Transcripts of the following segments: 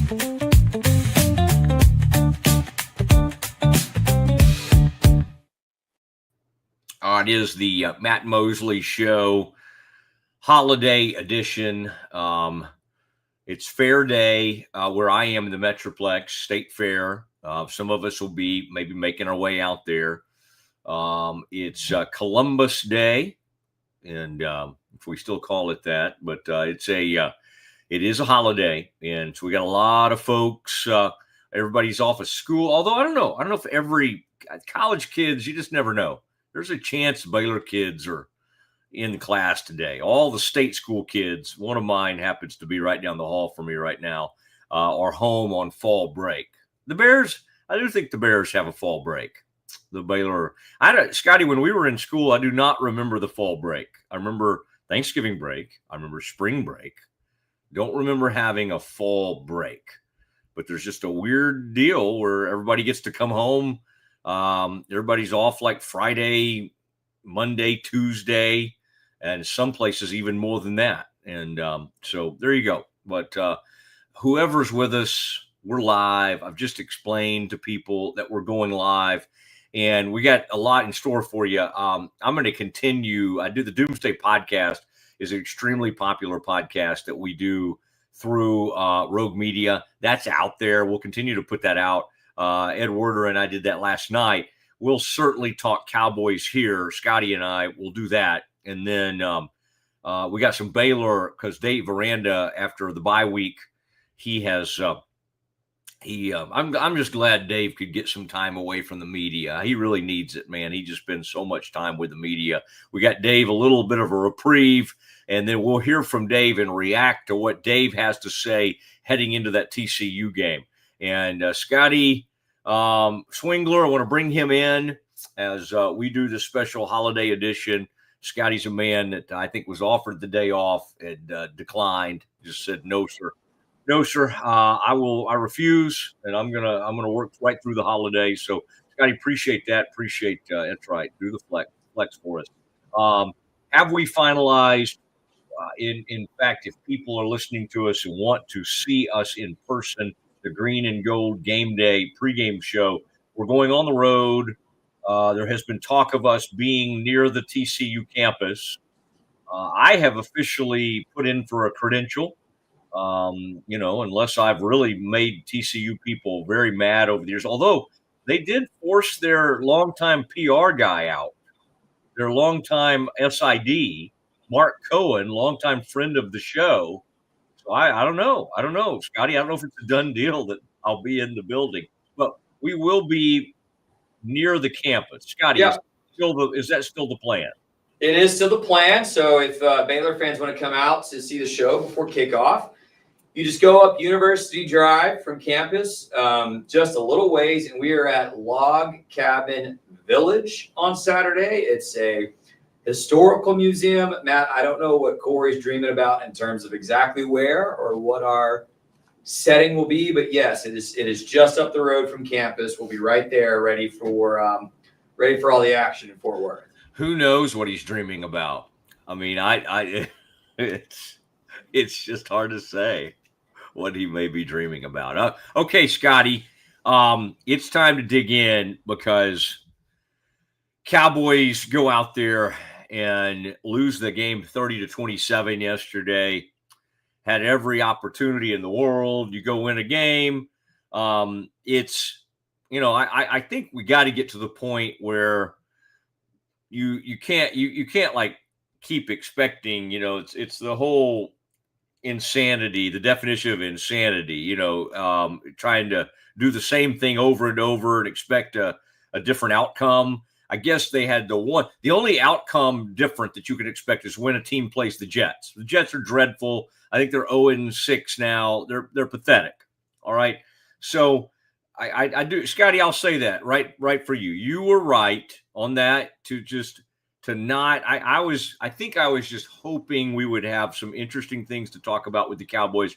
It is the Matt Mosley Show holiday edition. It's Fair Day where I am in the Metroplex State Fair. Some of us will be maybe making our way out there. It's Columbus Day, and if we still call it that, but it is a holiday, and so we got a lot of folks. Everybody's off of school, although I don't know if every college kids, you just never know. There's a chance Baylor kids are in class today. All the state school kids, one of mine happens to be right down the hall from me right now, are home on fall break. The Bears, I do think the Bears have a fall break. The Baylor, Scotty, when we were in school, I do not remember the fall break. I remember Thanksgiving break. I remember spring break. Don't remember having a fall break. But there's just a weird deal where everybody gets to come home. Everybody's off like Friday, Monday, Tuesday, and some places even more than that. And so there you go. But whoever's with us, we're live. I've just explained to people that we're going live, and we got a lot in store for you. I'm going to continue. I do the Doomsday Podcast, is an extremely popular podcast that we do through Rogue Media. That's out there. We'll continue to put that out. Ed Werder and I did that last night. We'll certainly talk Cowboys here. Scotty and I will do that. And then we got some Baylor because Dave Aranda, after the bye week, he has I'm just glad Dave could get some time away from the media. He really needs it, man. He just spends so much time with the media. We got Dave a little bit of a reprieve, and then we'll hear from Dave and react to what Dave has to say heading into that TCU game. And Scotty Swingler, I want to bring him in as we do this special holiday edition. Scotty's a man that I think was offered the day off and declined. Just said, "No, sir. No, sir. I refuse, and I'm gonna work right through the holiday." So, Scotty, appreciate that. Appreciate that's right. Do the flex for us. Have we finalized? In fact, if people are listening to us and want to see us in person, the Green and Gold Game Day pregame show, we're going on the road. There has been talk of us being near the TCU campus. I have officially put in for a credential. Unless I've really made TCU people very mad over the years, although they did force their longtime PR guy out, their longtime SID, Mark Cohen, longtime friend of the show. So I don't know. Scotty, I don't know if it's a done deal that I'll be in the building, but we will be near the campus. Scotty, yeah. Is that still the plan? It is still the plan. So if Baylor fans want to come out to see the show before kickoff, you just go up University Drive from campus, just a little ways, and we are at Log Cabin Village on Saturday. It's a historical museum. Matt, I don't know what Corey's dreaming about in terms of exactly where or what our setting will be, but yes, it is just up the road from campus. We'll be right there, ready for all the action in Fort Worth. Who knows what he's dreaming about? I mean, it's just hard to say what he may be dreaming about. Okay, Scotty, it's time to dig in because Cowboys go out there and lose the game 30-27 yesterday. Had every opportunity in the world. You go win a game. I think we got to get to the point where you can't like keep expecting, it's the whole insanity, the definition of insanity, trying to do the same thing over and over and expect a different outcome. I guess they had the only outcome different that you can expect is when a team plays the Jets. The Jets are dreadful. I think they're 0-6 now. They're pathetic. All right. So I do, Scotty, I'll say that right for you. You were right on that I think I was just hoping we would have some interesting things to talk about with the Cowboys.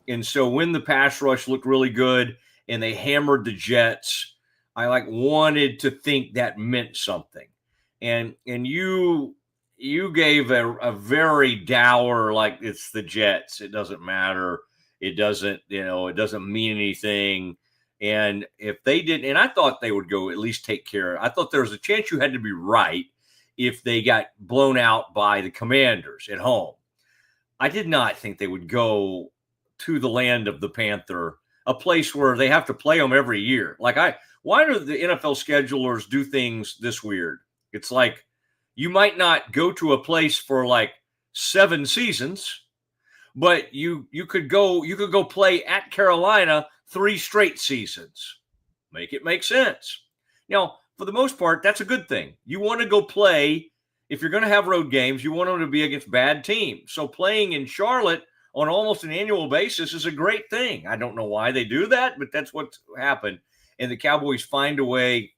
And so when the pass rush looked really good and they hammered the Jets, I wanted to think that meant something. And you gave a very dour, it's the Jets, it doesn't matter. It doesn't, it doesn't mean anything. And if they didn't, and I thought they would go at least take care. I thought there was a chance you had to be right if they got blown out by the Commanders at home. I did not think they would go to the land of the Panther, a place where they have to play them every year. Why do the NFL schedulers do things this weird? It's like you might not go to a place for like 7 seasons, but you could go play at Carolina 3 straight seasons. Make it make sense. Now, for the most part, that's a good thing. You want to go play. If you're going to have road games, you want them to be against bad teams. So playing in Charlotte on almost an annual basis is a great thing. I don't know why they do that, but that's what's happened. And the Cowboys find a way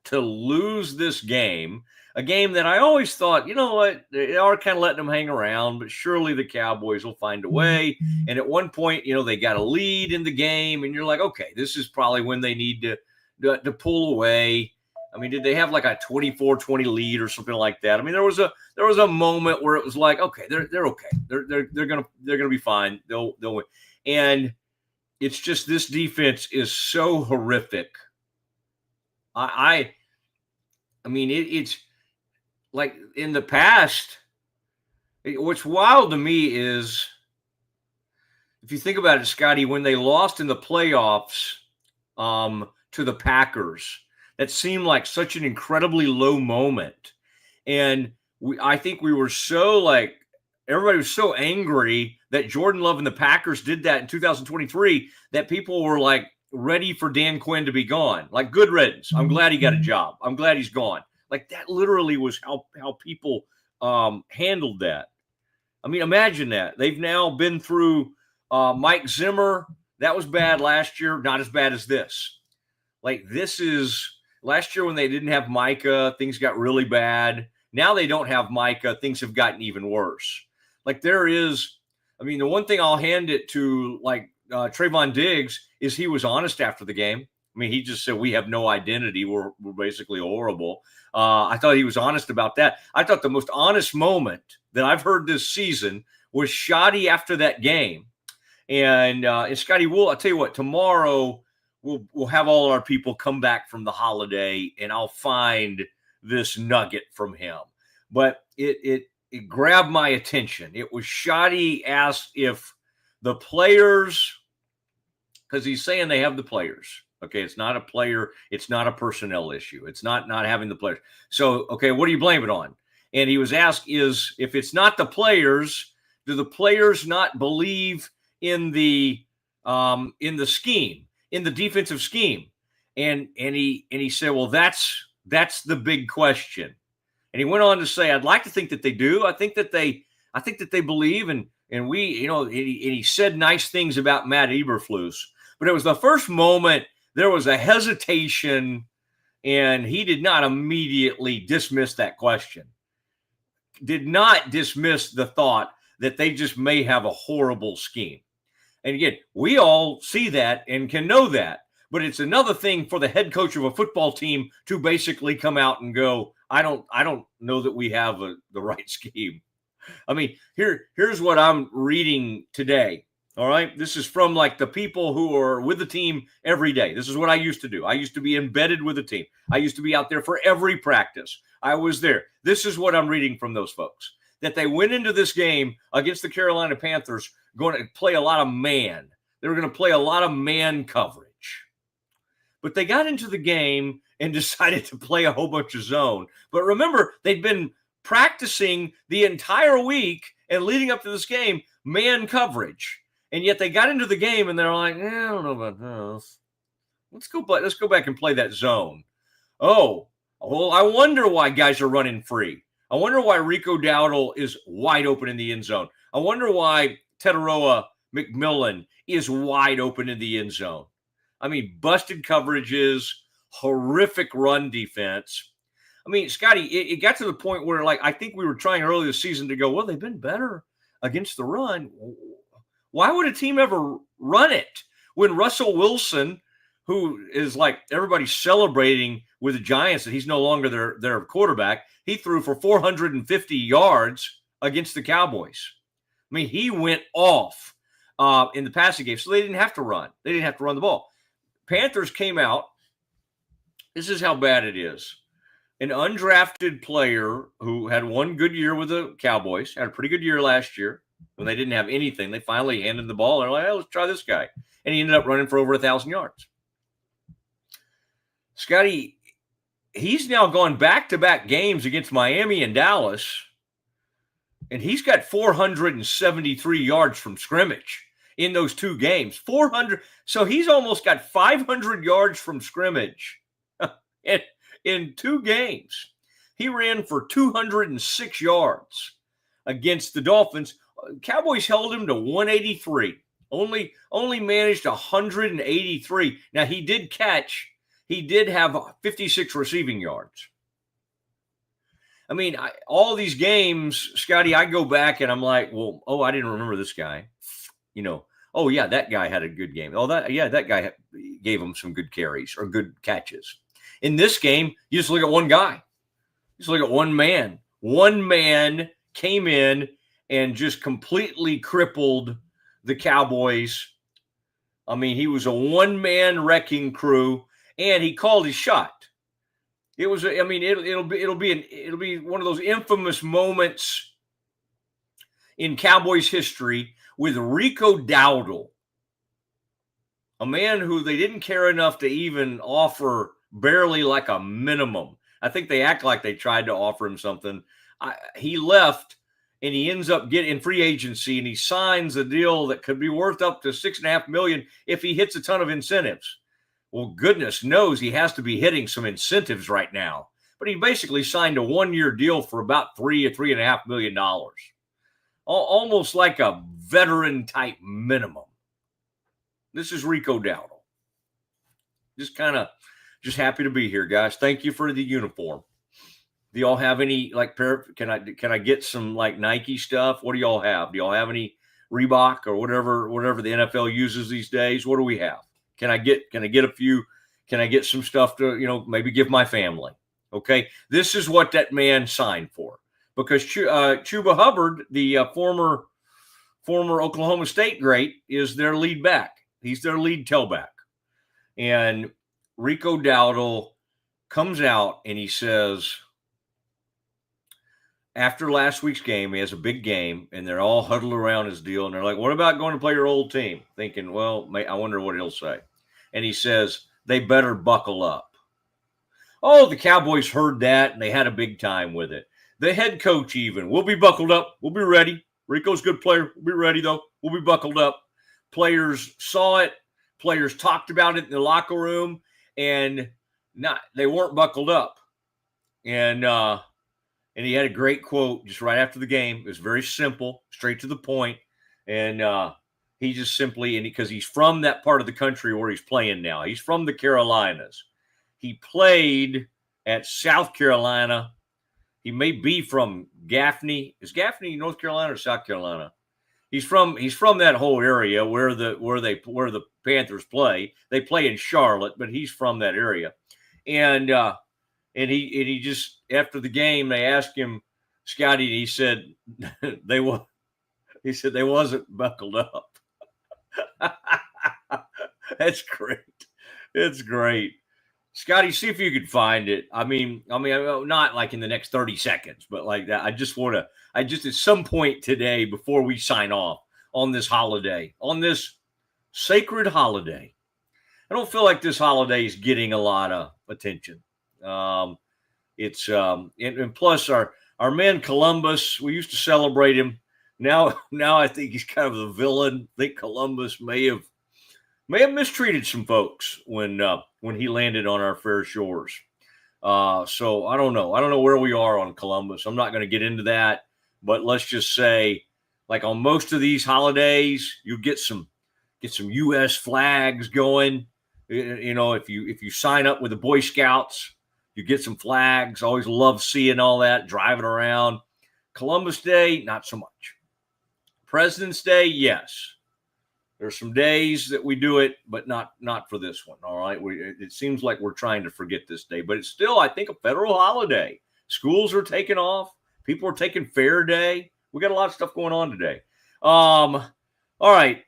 to lose this game, a game that I always thought, they are kind of letting them hang around, but surely the Cowboys will find a way. And at one point, they got a lead in the game, and you're like, okay, this is probably when they need to pull away. I mean, did they have like a 24-20 lead or something like that? I mean, there was a moment where it was like, okay, they're okay. They're gonna be fine. They'll win. And it's just this defense is so horrific. I mean, it's like in the past. What's wild to me is if you think about it, Scotty, when they lost in the playoffs to the Packers. That seemed like such an incredibly low moment. And I think we were so everybody was so angry that Jordan Love and the Packers did that in 2023 that people were like ready for Dan Quinn to be gone. Like, good riddance. I'm glad he got a job. I'm glad he's gone. Like, that literally was how people handled that. I mean, imagine that. They've now been through Mike Zimmer. That was bad last year. Not as bad as this. Like, this is... Last year when they didn't have Micah, things got really bad. Now they don't have Micah. Things have gotten even worse. Like the one thing I'll hand it to Trayvon Diggs is he was honest after the game. I mean, he just said, we have no identity. We're basically horrible. I thought he was honest about that. I thought the most honest moment that I've heard this season was Shoddy after that game. And Scotty, I'll tell you what, tomorrow – We'll have all our people come back from the holiday, and I'll find this nugget from him. But it grabbed my attention. It was Shoddy asked if the players, because he's saying they have the players. Okay, it's not a player. It's not a personnel issue. It's not having the players. So, okay, what do you blame it on? And he was asked if it's not the players, do the players not believe in the scheme? In the defensive scheme. And he said, well, that's the big question. And he went on to say, I'd like to think that they do. I think that they believe and we, and he said nice things about Matt Eberflus, but it was the first moment there was a hesitation and he did not immediately dismiss that question. Did not dismiss the thought that they just may have a horrible scheme. And again, we all see that and can know that, but it's another thing for the head coach of a football team to basically come out and go, I don't know that we have the right scheme. I mean, here's what I'm reading today. All right. This is from the people who are with the team every day. This is what I used to do. I used to be embedded with the team. I used to be out there for every practice. I was there. This is what I'm reading from those folks, that they went into this game against the Carolina Panthers going to play a lot of man. They were going to play a lot of man coverage. But they got into the game and decided to play a whole bunch of zone. But remember, they'd been practicing the entire week and leading up to this game, man coverage. And yet they got into the game and they're like, I don't know about this. Let's go back and play that zone. Oh, well, I wonder why guys are running free. I wonder why Rico Dowdle is wide open in the end zone. I wonder why Teteroa McMillan is wide open in the end zone. I mean, busted coverages, horrific run defense. I mean, Scotty, it got to the point where, I think we were trying early this season to go, well, they've been better against the run. Why would a team ever run it when Russell Wilson, who is everybody's celebrating with the Giants that he's no longer their quarterback, he threw for 450 yards against the Cowboys. I mean, he went off. in the passing game, so they didn't have to run. They didn't have to run the ball. Panthers came out. This is how bad it is. An undrafted player who had one good year with the Cowboys, had a pretty good year last year when they didn't have anything. They finally handed the ball. They're like, hey, let's try this guy. And he ended up running for over 1,000 yards. Scotty, he's now gone back-to-back games against Miami and Dallas, and he's got 473 yards from scrimmage in those two games. 400. So he's almost got 500 yards from scrimmage in two games. He ran for 206 yards against the Dolphins. Cowboys held him to 183. Only managed 183. Now, he did have 56 receiving yards. I mean, all these games, Scotty, I go back and I'm like, well, I didn't remember this guy. Oh, yeah, that guy had a good game. That guy gave him some good carries or good catches. In this game, you just look at one guy. You just look at one man. One man came in and just completely crippled the Cowboys. I mean, he was a one-man wrecking crew, and he called his shot. It was. I mean, it'll be one of those infamous moments in Cowboys history with Rico Dowdle, a man who they didn't care enough to even offer barely like a minimum. I think they act like they tried to offer him something. He left, and he ends up getting free agency, and he signs a deal that could be worth up to $6.5 million if he hits a ton of incentives. Well, goodness knows he has to be hitting some incentives right now. But he basically signed a one-year deal for about $3.5 million. Almost like a veteran-type minimum. This is Rico Dowdle. Just happy to be here, guys. Thank you for the uniform. Do y'all have any, like, can I get some, like, Nike stuff? What do y'all have? Do y'all have any Reebok or whatever the NFL uses these days? What do we have? Can I get a few? Can I get some stuff to, maybe give my family? Okay. This is what that man signed for, because Chuba Hubbard, the former Oklahoma State great, is their lead back. He's their lead tailback. And Rico Dowdle comes out and he says, after last week's game, he has a big game, and they're all huddled around his deal. And they're like, what about going to play your old team? Thinking, well, I wonder what he'll say. And he says, they better buckle up. Oh, the Cowboys heard that, and they had a big time with it. The head coach even, we'll be buckled up. We'll be ready. Rico's a good player. We'll be ready, though. We'll be buckled up. Players saw it. Players talked about it in the locker room, and they weren't buckled up. And he had a great quote just right after the game. It was very simple, straight to the point. And he just simply, and because he's from that part of the country where he's playing now. He's from the Carolinas. He played at South Carolina. He may be from Gaffney. Is Gaffney North Carolina or South Carolina? He's from that whole area where the Panthers play. They play in Charlotte, but he's from that area. And he just, after the game, they asked him, Scotty, he said they wasn't buckled up. That's great. It's great. Scotty, see if you could find it. I mean, not like in the next 30 seconds, but like that. I just at some point today, before we sign off on this holiday, on this sacred holiday, I don't feel like this holiday is getting a lot of attention. And plus our man Columbus, we used to celebrate him. Now I think he's kind of the villain. I think Columbus may have mistreated some folks when he landed on our fair shores. So I don't know. I don't know where we are on Columbus. I'm not going to get into that, but let's just say, like on most of these holidays, you get some U.S. flags going. If you sign up with the Boy Scouts, you get some flags. Always love seeing all that, driving around. Columbus Day, not so much. President's Day, yes. There's some days that we do it, but not for this one, all right? It seems like we're trying to forget this day, but it's still, I think, a federal holiday. Schools are taking off. People are taking fair day. We got a lot of stuff going on today. All right.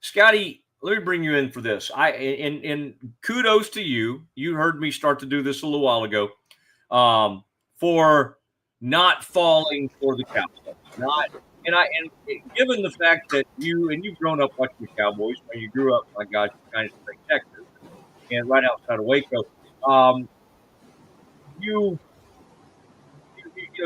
Scotty, let me bring you in for this. And kudos to you. You heard me start to do this a little while ago, for not falling for the Cowboys. And given the fact that you've grown up watching the Cowboys, when you grew up, my gosh, kind of like Texas, and right outside of Waco, you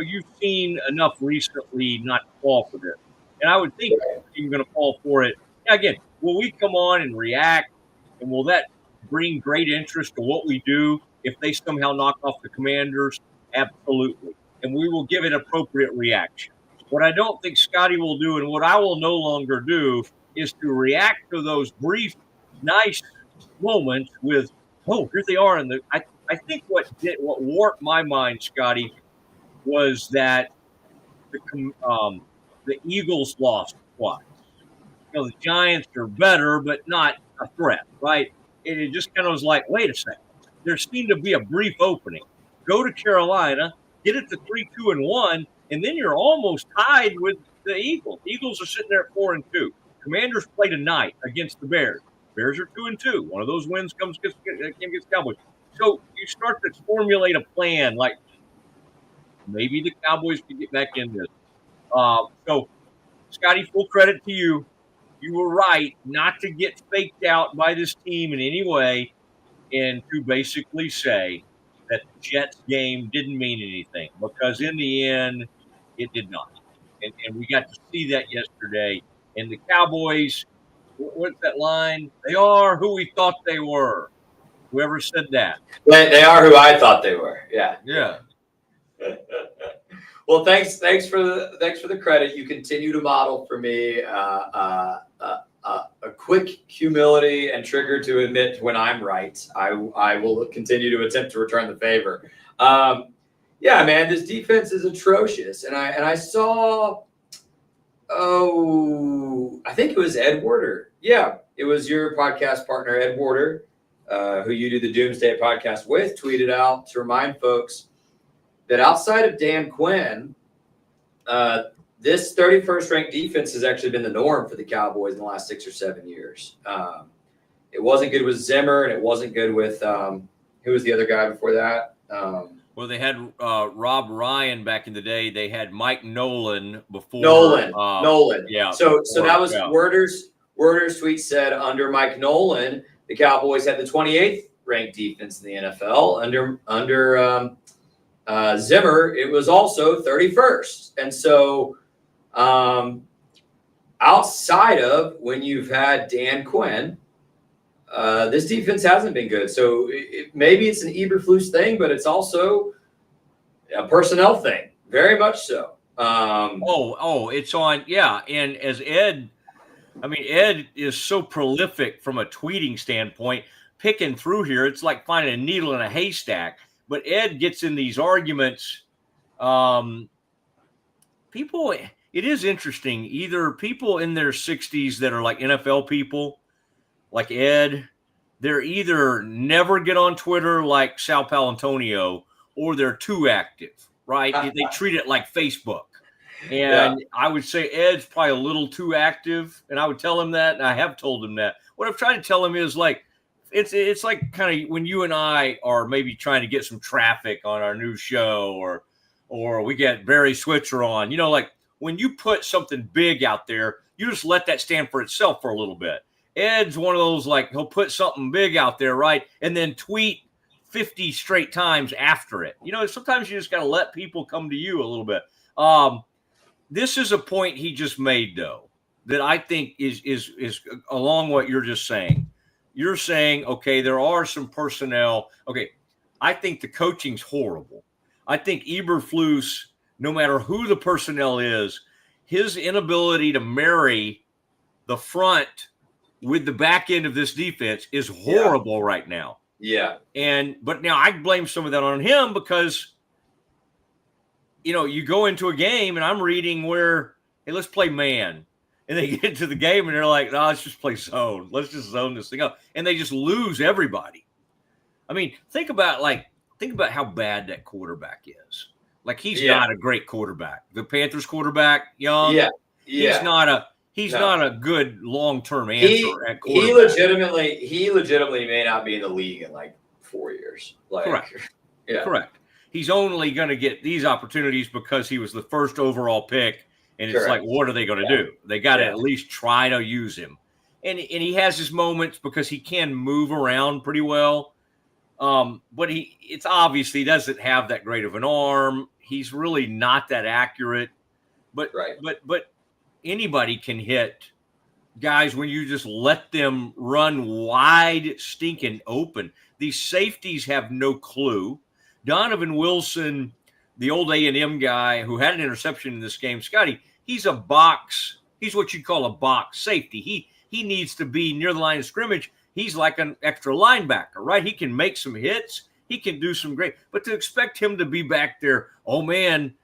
you've seen enough recently not to fall for this. And I would think you're going to fall for it. Now, again, will we come on and react? And will that bring great interest to what we do if they somehow knock off the Commanders? Absolutely. And we will give it appropriate reaction. What I don't think Scotty will do, and what I will no longer do, is to react to those brief, nice moments with, oh, here they are. And I think what warped my mind, Scotty, was that the Eagles lost twice. The Giants are better, but not a threat, right? And it just kind of was like, wait a second. There seemed to be a brief opening. Go to Carolina, get it to 3-2-1, and then you're almost tied with the Eagles. Eagles are sitting there at 4-2. Commanders play tonight against the Bears. Bears are 2-2. One of those wins comes against Cowboys. So you start to formulate a plan like, maybe the Cowboys can get back in this. So, Scotty, full credit to you. You were right not to get faked out by this team in any way and to basically say that the Jets game didn't mean anything, because in the end, it did not. And we got to see that yesterday. And the Cowboys, what's that line? They are who we thought they were. Whoever said that. They are who I thought they were. Yeah. Yeah. Well, thanks for the credit. You continue to model for me a quick humility and trigger to admit when I'm right. I will continue to attempt to return the favor. Yeah, man, this defense is atrocious, and I saw. Oh, I think it was Ed Warder. Yeah, it was your podcast partner, Ed Warder, who you do the Doomsday podcast with, tweeted out to remind folks that outside of Dan Quinn, this 31st ranked defense has actually been the norm for the Cowboys in the last 6 or 7 years. It wasn't good with Zimmer, and it wasn't good with who was the other guy before that? Well, they had Rob Ryan back in the day. They had Mike Nolan before. Nolan. Yeah. So that was Werder's tweet said under Mike Nolan, the Cowboys had the 28th ranked defense in the NFL. Under Zimmer, it was also 31st. And so outside of when you've had Dan Quinn, this defense hasn't been good. So maybe it's an Eberflus thing, but it's also a personnel thing. Very much so. It's on. Yeah. And as Ed is so prolific from a tweeting standpoint, picking through here. It's like finding a needle in a haystack. But Ed gets in these arguments. It is interesting. Either people in their 60s that are like NFL people, like Ed, they're either never get on Twitter like Sal Palantonio, or they're too active, right? They treat it like Facebook. And I would say Ed's probably a little too active, and I would tell him that, and I have told him that. What I'm trying to tell him is like, it's like kind of when you and I are maybe trying to get some traffic on our new show, or we get Barry Switzer on, like when you put something big out there, you just let that stand for itself for a little bit. Ed's one of those, like, he'll put something big out there, right, and then tweet 50 straight times after it. Sometimes you just got to let people come to you a little bit. This is a point he just made, though, that I think is along what you're just saying. You're saying, okay, there are some personnel. Okay, I think the coaching's horrible. I think Eberflus, no matter who the personnel is, his inability to marry the front with the back end of this defense is horrible right now. Yeah. But now I blame some of that on him because, you go into a game and I'm reading where, hey, let's play man. And they get to the game and they're like, no, let's just play zone. Let's just zone this thing up. And they just lose everybody. I mean, think about how bad that quarterback is. Like, he's not a great quarterback. The Panthers quarterback, Young. Yeah. He's not he's No. not a good long-term He answer at he quarterback. legitimately may not be in the league in like 4 years. Like, Correct. yeah, Correct. He's only going to get these opportunities because he was the first overall pick. And it's like, correct. what are they going to Yeah. do? They got to Yeah. at least try to use him. And he has his moments because he can move around pretty well. But it's obvious he doesn't have that great of an arm. He's really not that accurate. But Right. but anybody can hit guys when you just let them run wide, stinking open. These safeties have no clue. Donovan Wilson, the old A&M guy who had an interception in this game, Scotty, he's a box. He's what you'd call a box safety. He needs to be near the line of scrimmage. He's like an extra linebacker, right? He can make some hits. He can do some great. But to expect him to be back there, oh, man,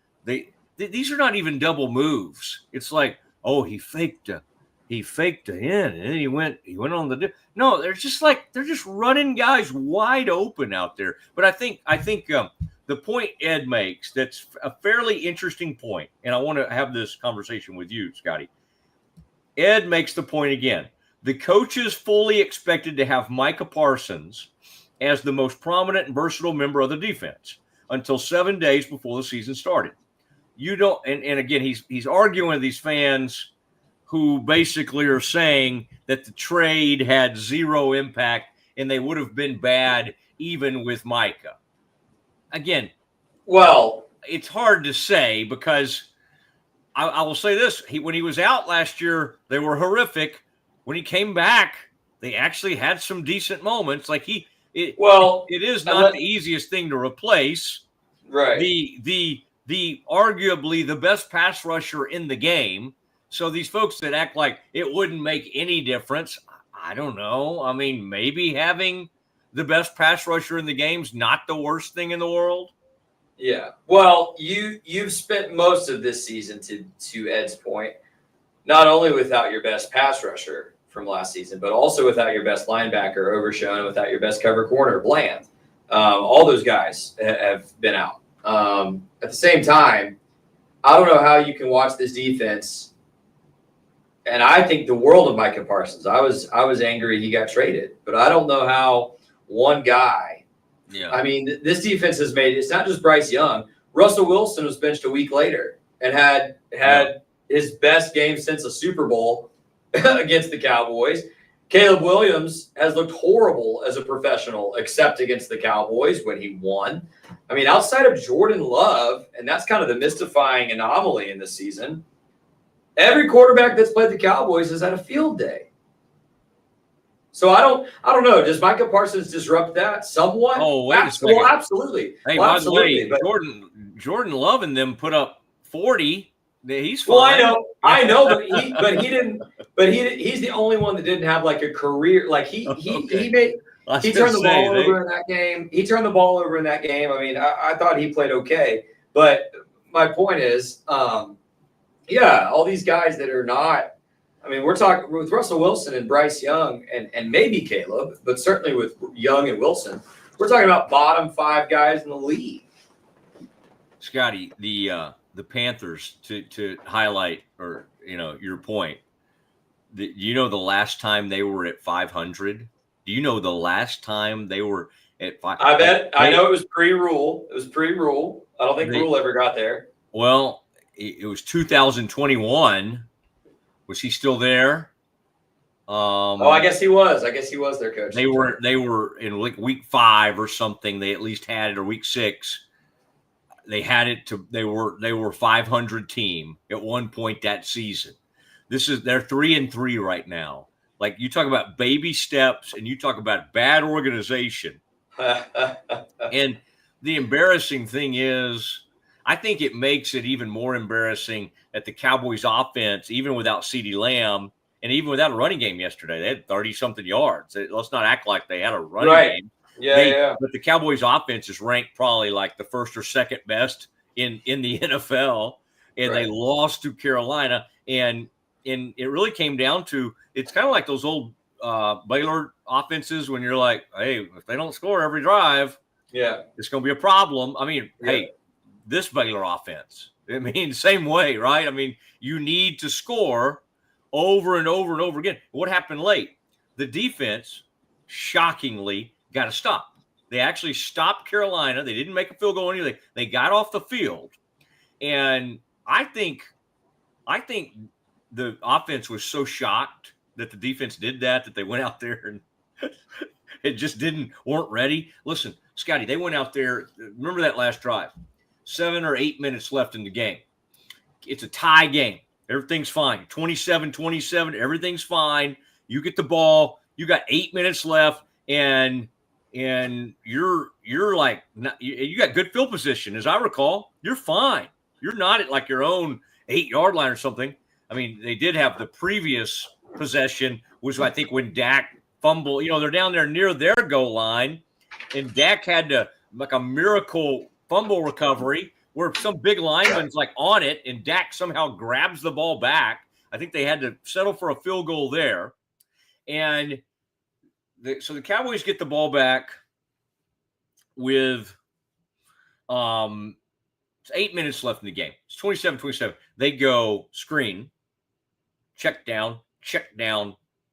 these are not even double moves. It's like, oh, he faked a in, and then he went on the no. They're just running guys wide open out there. But I think the point Ed makes, that's a fairly interesting point, and I want to have this conversation with you, Scotty. Ed makes the point again. The coaches fully expected to have Micah Parsons as the most prominent and versatile member of the defense until 7 days before the season started. You don't, and again, he's arguing with these fans who basically are saying that the trade had zero impact and they would have been bad even with Micah. Again, Well, it's hard to say because I will say this. When he was out last year, they were horrific. When he came back, they actually had some decent moments. Like it is not the easiest thing to replace. Right. The arguably the best pass rusher in the game. So these folks that act like it wouldn't make any difference, I don't know. I mean, maybe having the best pass rusher in the game's not the worst thing in the world. Yeah. Well, you've spent most of this season, to Ed's point, not only without your best pass rusher from last season, but also without your best linebacker, Overshown, without your best cover corner, Bland. All those guys have been out. At the same time, I don't know how you can watch this defense. And I think the world of Micah Parsons. I was angry he got traded, but I don't know how one guy. Yeah. I mean, this defense has made. It's not just Bryce Young. Russell Wilson was benched a week later and had his best game since a Super Bowl against the Cowboys. Caleb Williams has looked horrible as a professional, except against the Cowboys when he won. I mean, outside of Jordan Love, and that's kind of the mystifying anomaly in this season. Every quarterback that's played the Cowboys has had a field day. So I don't know. Does Micah Parsons disrupt that somewhat? Oh, wait a second. Well, absolutely. Hey, well, by the way, but Jordan Love and them put up 40. He's fine. Well, I know, but he didn't. But he's the only one that didn't have like a career. Like he turned the ball over in that game. He turned the ball over in that game. I mean, I thought he played okay. But my point is, all these guys that are not. I mean, we're talking with Russell Wilson and Bryce Young and maybe Caleb, but certainly with Young and Wilson, we're talking about bottom 5 guys in the league. Scotty, the Panthers, to highlight your point. The last time they were at 500? Do you know the last time they were at 500? I bet. I know it was pre-rule. I don't think Rule ever got there. Well, it was 2021. Was he still there? I guess he was. Their coach. They were in like week 5 or something. They at least had it, or week 6. They had it they were 500 team at one point that season. They're 3-3 right now. Like, you talk about baby steps and you talk about bad organization. And the embarrassing thing is, I think it makes it even more embarrassing that the Cowboys offense, even without CeeDee Lamb and even without a running game yesterday, they had 30-something yards. Let's not act like they had a running game. Yeah. But the Cowboys offense is ranked probably like the first or second best in the NFL, and they lost to Carolina. And it really came down to, it's kind of like those old Baylor offenses when you're like, hey, if they don't score every drive, it's going to be a problem. I mean, hey, this Baylor offense, I mean, same way, right? I mean, you need to score over and over and over again. What happened late? The defense, shockingly, got a stop. They actually stopped Carolina. They didn't make a field goal or anything. They got off the field. And I think the offense was so shocked that the defense did that they went out there and it just weren't ready. Listen, Scotty, they went out there. Remember that last drive? 7 or 8 minutes left in the game. It's a tie game. Everything's fine. 27-27. Everything's fine. You get the ball. You got 8 minutes left, and you're like, you got good field position. As I recall, you're fine. You're not at like your own 8-yard line or something. I mean, they did have the previous possession, was I think when Dak fumbled. They're down there near their goal line, and Dak had to like a miracle fumble recovery where some big lineman's like on it, and Dak somehow grabs the ball back. I think they had to settle for a field goal there. And so the Cowboys get the ball back with 8 minutes left in the game. It's 27-27. They go screen, check down,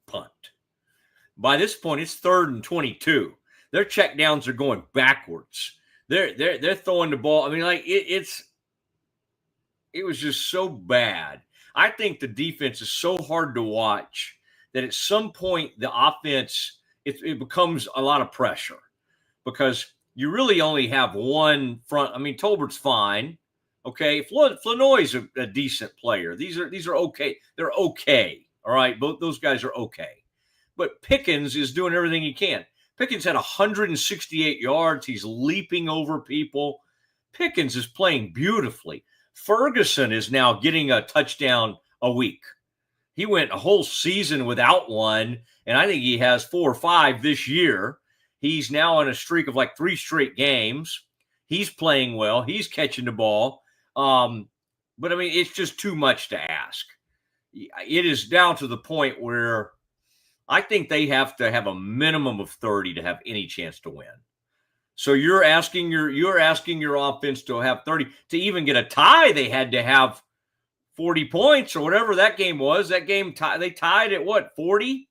punt. By this point, it's 3rd and 22. Their check downs are going backwards. They're throwing the ball. I mean, like it was just so bad. I think the defense is so hard to watch that at some point the offense it becomes a lot of pressure because you really only have one front. I mean, Tolbert's fine. Okay, Flanoy's a decent player. These are okay. They're okay. All right, both those guys are okay. But Pickens is doing everything he can. Pickens had 168 yards. He's leaping over people. Pickens is playing beautifully. Ferguson is now getting a touchdown a week. He went a whole season without one, and I think he has 4 or 5 this year. He's now on a streak of like 3 straight games. He's playing well. He's catching the ball. But, I mean, it's just too much to ask. It is down to the point where I think they have to have a minimum of 30 to have any chance to win. So you're asking your offense to have 30 to even get a tie. They had to have 40 points or whatever that game was. That game they tied at what, 40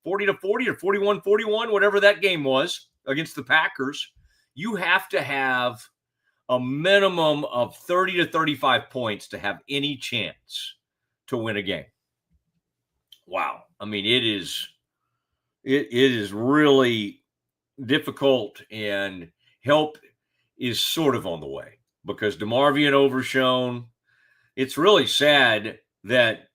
to 40 or 41-41, whatever that game was against the Packers. You have to have a minimum of 30 to 35 points to have any chance to win a game. Wow. I mean, it is really difficult, and help is sort of on the way because DeMarvion Overshown. It's really sad that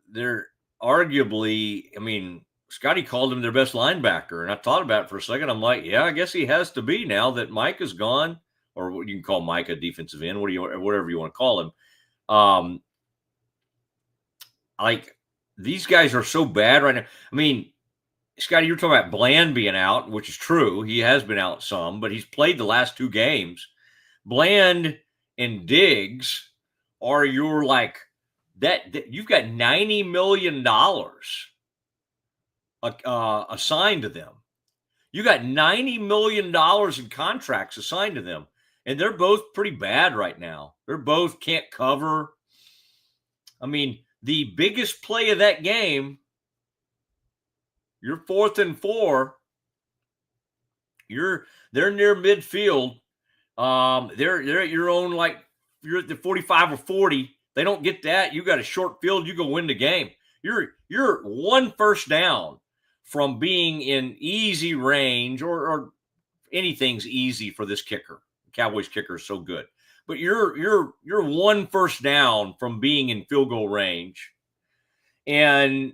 they're arguably, I mean, Scotty called him their best linebacker, and I thought about it for a second. I'm like, yeah, I guess he has to be now that Mike is gone, or what you can call Mike a defensive end, whatever you want to call him. Like these guys are so bad right now. I mean, Scotty, you're talking about Bland being out, which is true. He has been out some, but he's played the last 2 games. Bland and Diggs are your like that you've got $90 million assigned to them. You got $90 million in contracts assigned to them, and they're both pretty bad right now. They're both can't cover. I mean, the biggest play of that game, you're 4th and 4. They're near midfield. They're at your own, like you're at the 45 or 40. They don't get that. You got a short field. You go win the game. You're 1 first down from being in easy range, or anything's easy for this kicker. Cowboys kicker is so good, but you're 1 first down from being in field goal range, and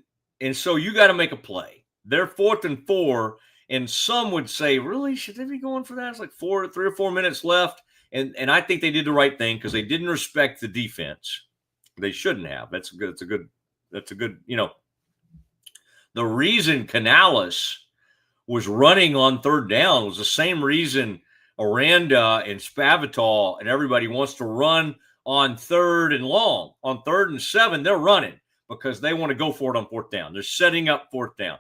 so you got to make a play. They're 4th and 4, and some would say, really, should they be going for that? It's like 3 or 4 minutes left, and I think they did the right thing because they didn't respect the defense. They shouldn't have. That's a good. The reason Canales was running on 3rd down was the same reason Aranda and Spavital and everybody wants to run on 3rd and long. On 3rd and 7, they're running because they want to go for it on 4th down. They're setting up 4th down.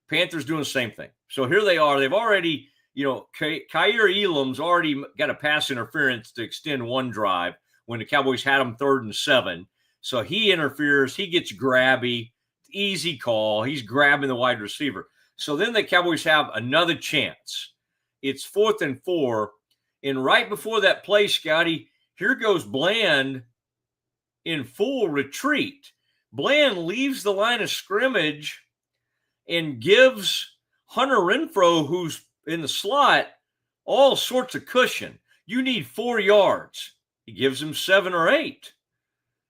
Panthers doing the same thing. So here they are. They've already, Kaiir Elam's already got a pass interference to extend 1 drive when the Cowboys had them 3rd and 7. So he interferes. He gets grabby. easy call. He's grabbing the wide receiver. So then the Cowboys have another chance. It's 4th and 4. And right before that play, Scotty, here goes Bland in full retreat. Bland leaves the line of scrimmage and gives Hunter Renfrow, who's in the slot, all sorts of cushion. You need 4 yards. He gives him 7 or 8.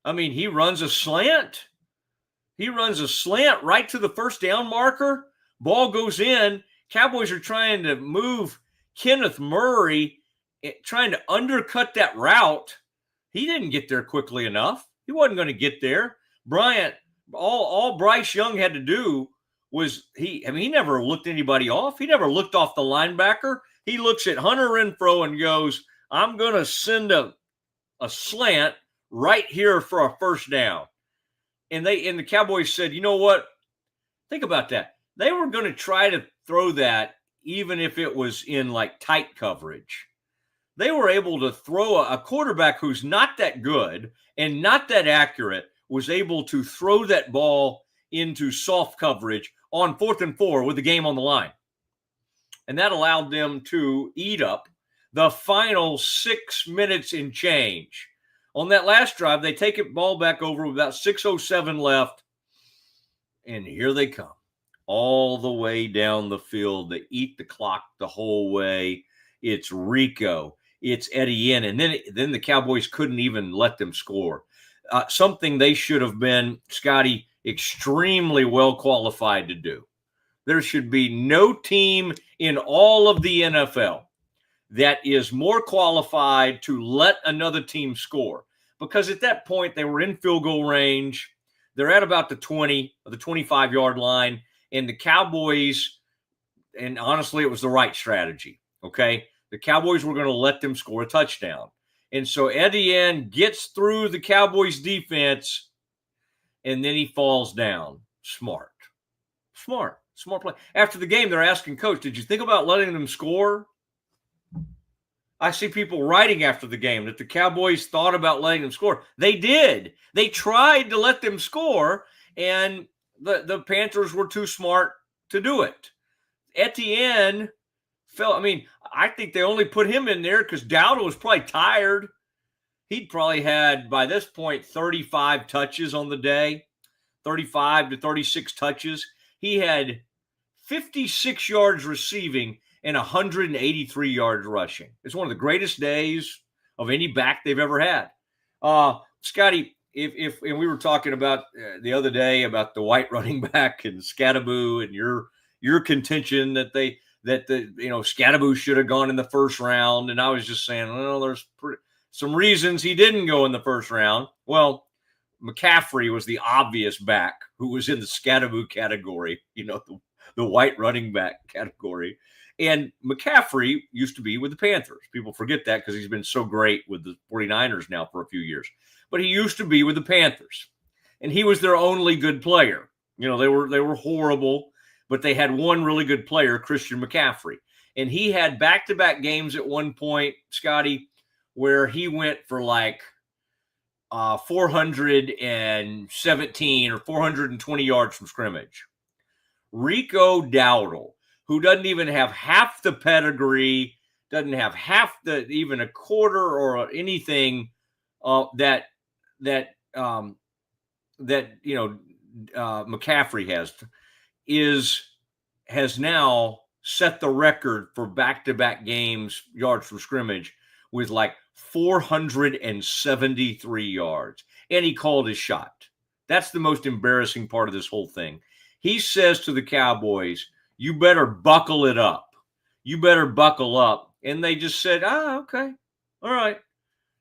I mean, he runs a slant. He runs a slant right to the first down marker. Ball goes in. Cowboys are trying to move Kenneth Murray, trying to undercut that route. He didn't get there quickly enough. He wasn't going to get there. Bryant, all Bryce Young had to do was he never looked anybody off. He never looked off the linebacker. He looks at Hunter Renfrow and goes, I'm going to send a slant right here for a first down. And the Cowboys said, you know what? Think about that. They were going to try to throw that even if it was in like tight coverage. They were able to throw a quarterback who's not that good and not that accurate, was able to throw that ball into soft coverage on 4th and 4 with the game on the line. And that allowed them to eat up the final 6 minutes and change. On that last drive, they take it ball back over with about 6:07 left. And here they come. All the way down the field. They eat the clock the whole way. It's Rico. It's Etienne. And then the Cowboys couldn't even let them score. Something they should have been, Scotty, extremely well qualified to do. There should be no team in all of the NFL that is more qualified to let another team score. Because at that point, they were in field goal range. They're at about the 20 or the 25-yard line. And the Cowboys, and honestly, it was the right strategy, okay? The Cowboys were going to let them score a touchdown. And so Etienne gets through the Cowboys defense, and then he falls down. Smart play. After the game, they're asking Coach, did you think about letting them score? I see people writing after the game that the Cowboys thought about letting them score. They did. They tried to let them score, and the Panthers were too smart to do it. Etienne fell. I mean, I think they only put him in there because Dowdle was probably tired. He'd probably had, by this point, 35 touches on the day, 35 to 36 touches. He had 56 yards receiving and 183 yards rushing. It's one of the greatest days of any back they've ever had. Scotty, if and we were talking about the other day about the white running back and Scattaboo and your contention that Scattaboo should have gone in the first round, and I was just saying, well, there's some reasons he didn't go in the first round. Well, McCaffrey was the obvious back who was in the Scattaboo category, the white running back category. And McCaffrey used to be with the Panthers. People forget that because he's been so great with the 49ers now for a few years. But he used to be with the Panthers. And he was their only good player. They were horrible, but they had one really good player, Christian McCaffrey. And he had back-to-back games at one point, Scotty, where he went for like 417 or 420 yards from scrimmage. Rico Dowdle, who doesn't even have half the pedigree, doesn't have even a quarter or anything that McCaffrey has now set the record for back-to-back games yards from scrimmage with like 473 yards, and he called his shot. That's the most embarrassing part of this whole thing. He says to the Cowboys, you better buckle it up. You better buckle up. And they just said, okay. All right.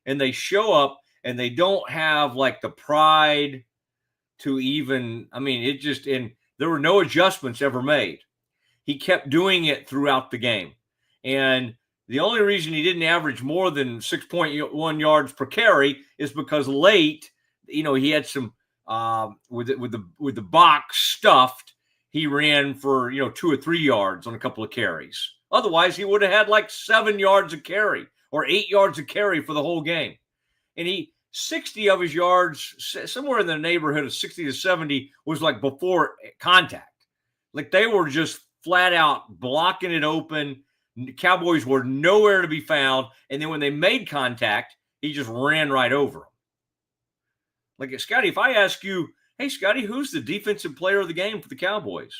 And they show up, and they don't have like the pride to even, and there were no adjustments ever made. He kept doing it throughout the game. And the only reason he didn't average more than 6.1 yards per carry is because late, he had some, with the box stuffed, he ran for 2 or 3 yards on a couple of carries. Otherwise, he would have had like 7 yards a carry or 8 yards a carry for the whole game. And 60 of his yards, somewhere in the neighborhood of 60 to 70, was like before contact. Like they were just flat out blocking it open. The Cowboys were nowhere to be found. And then when they made contact, he just ran right over them. Like, Scotty, if I ask you, hey, Scotty, who's the defensive player of the game for the Cowboys?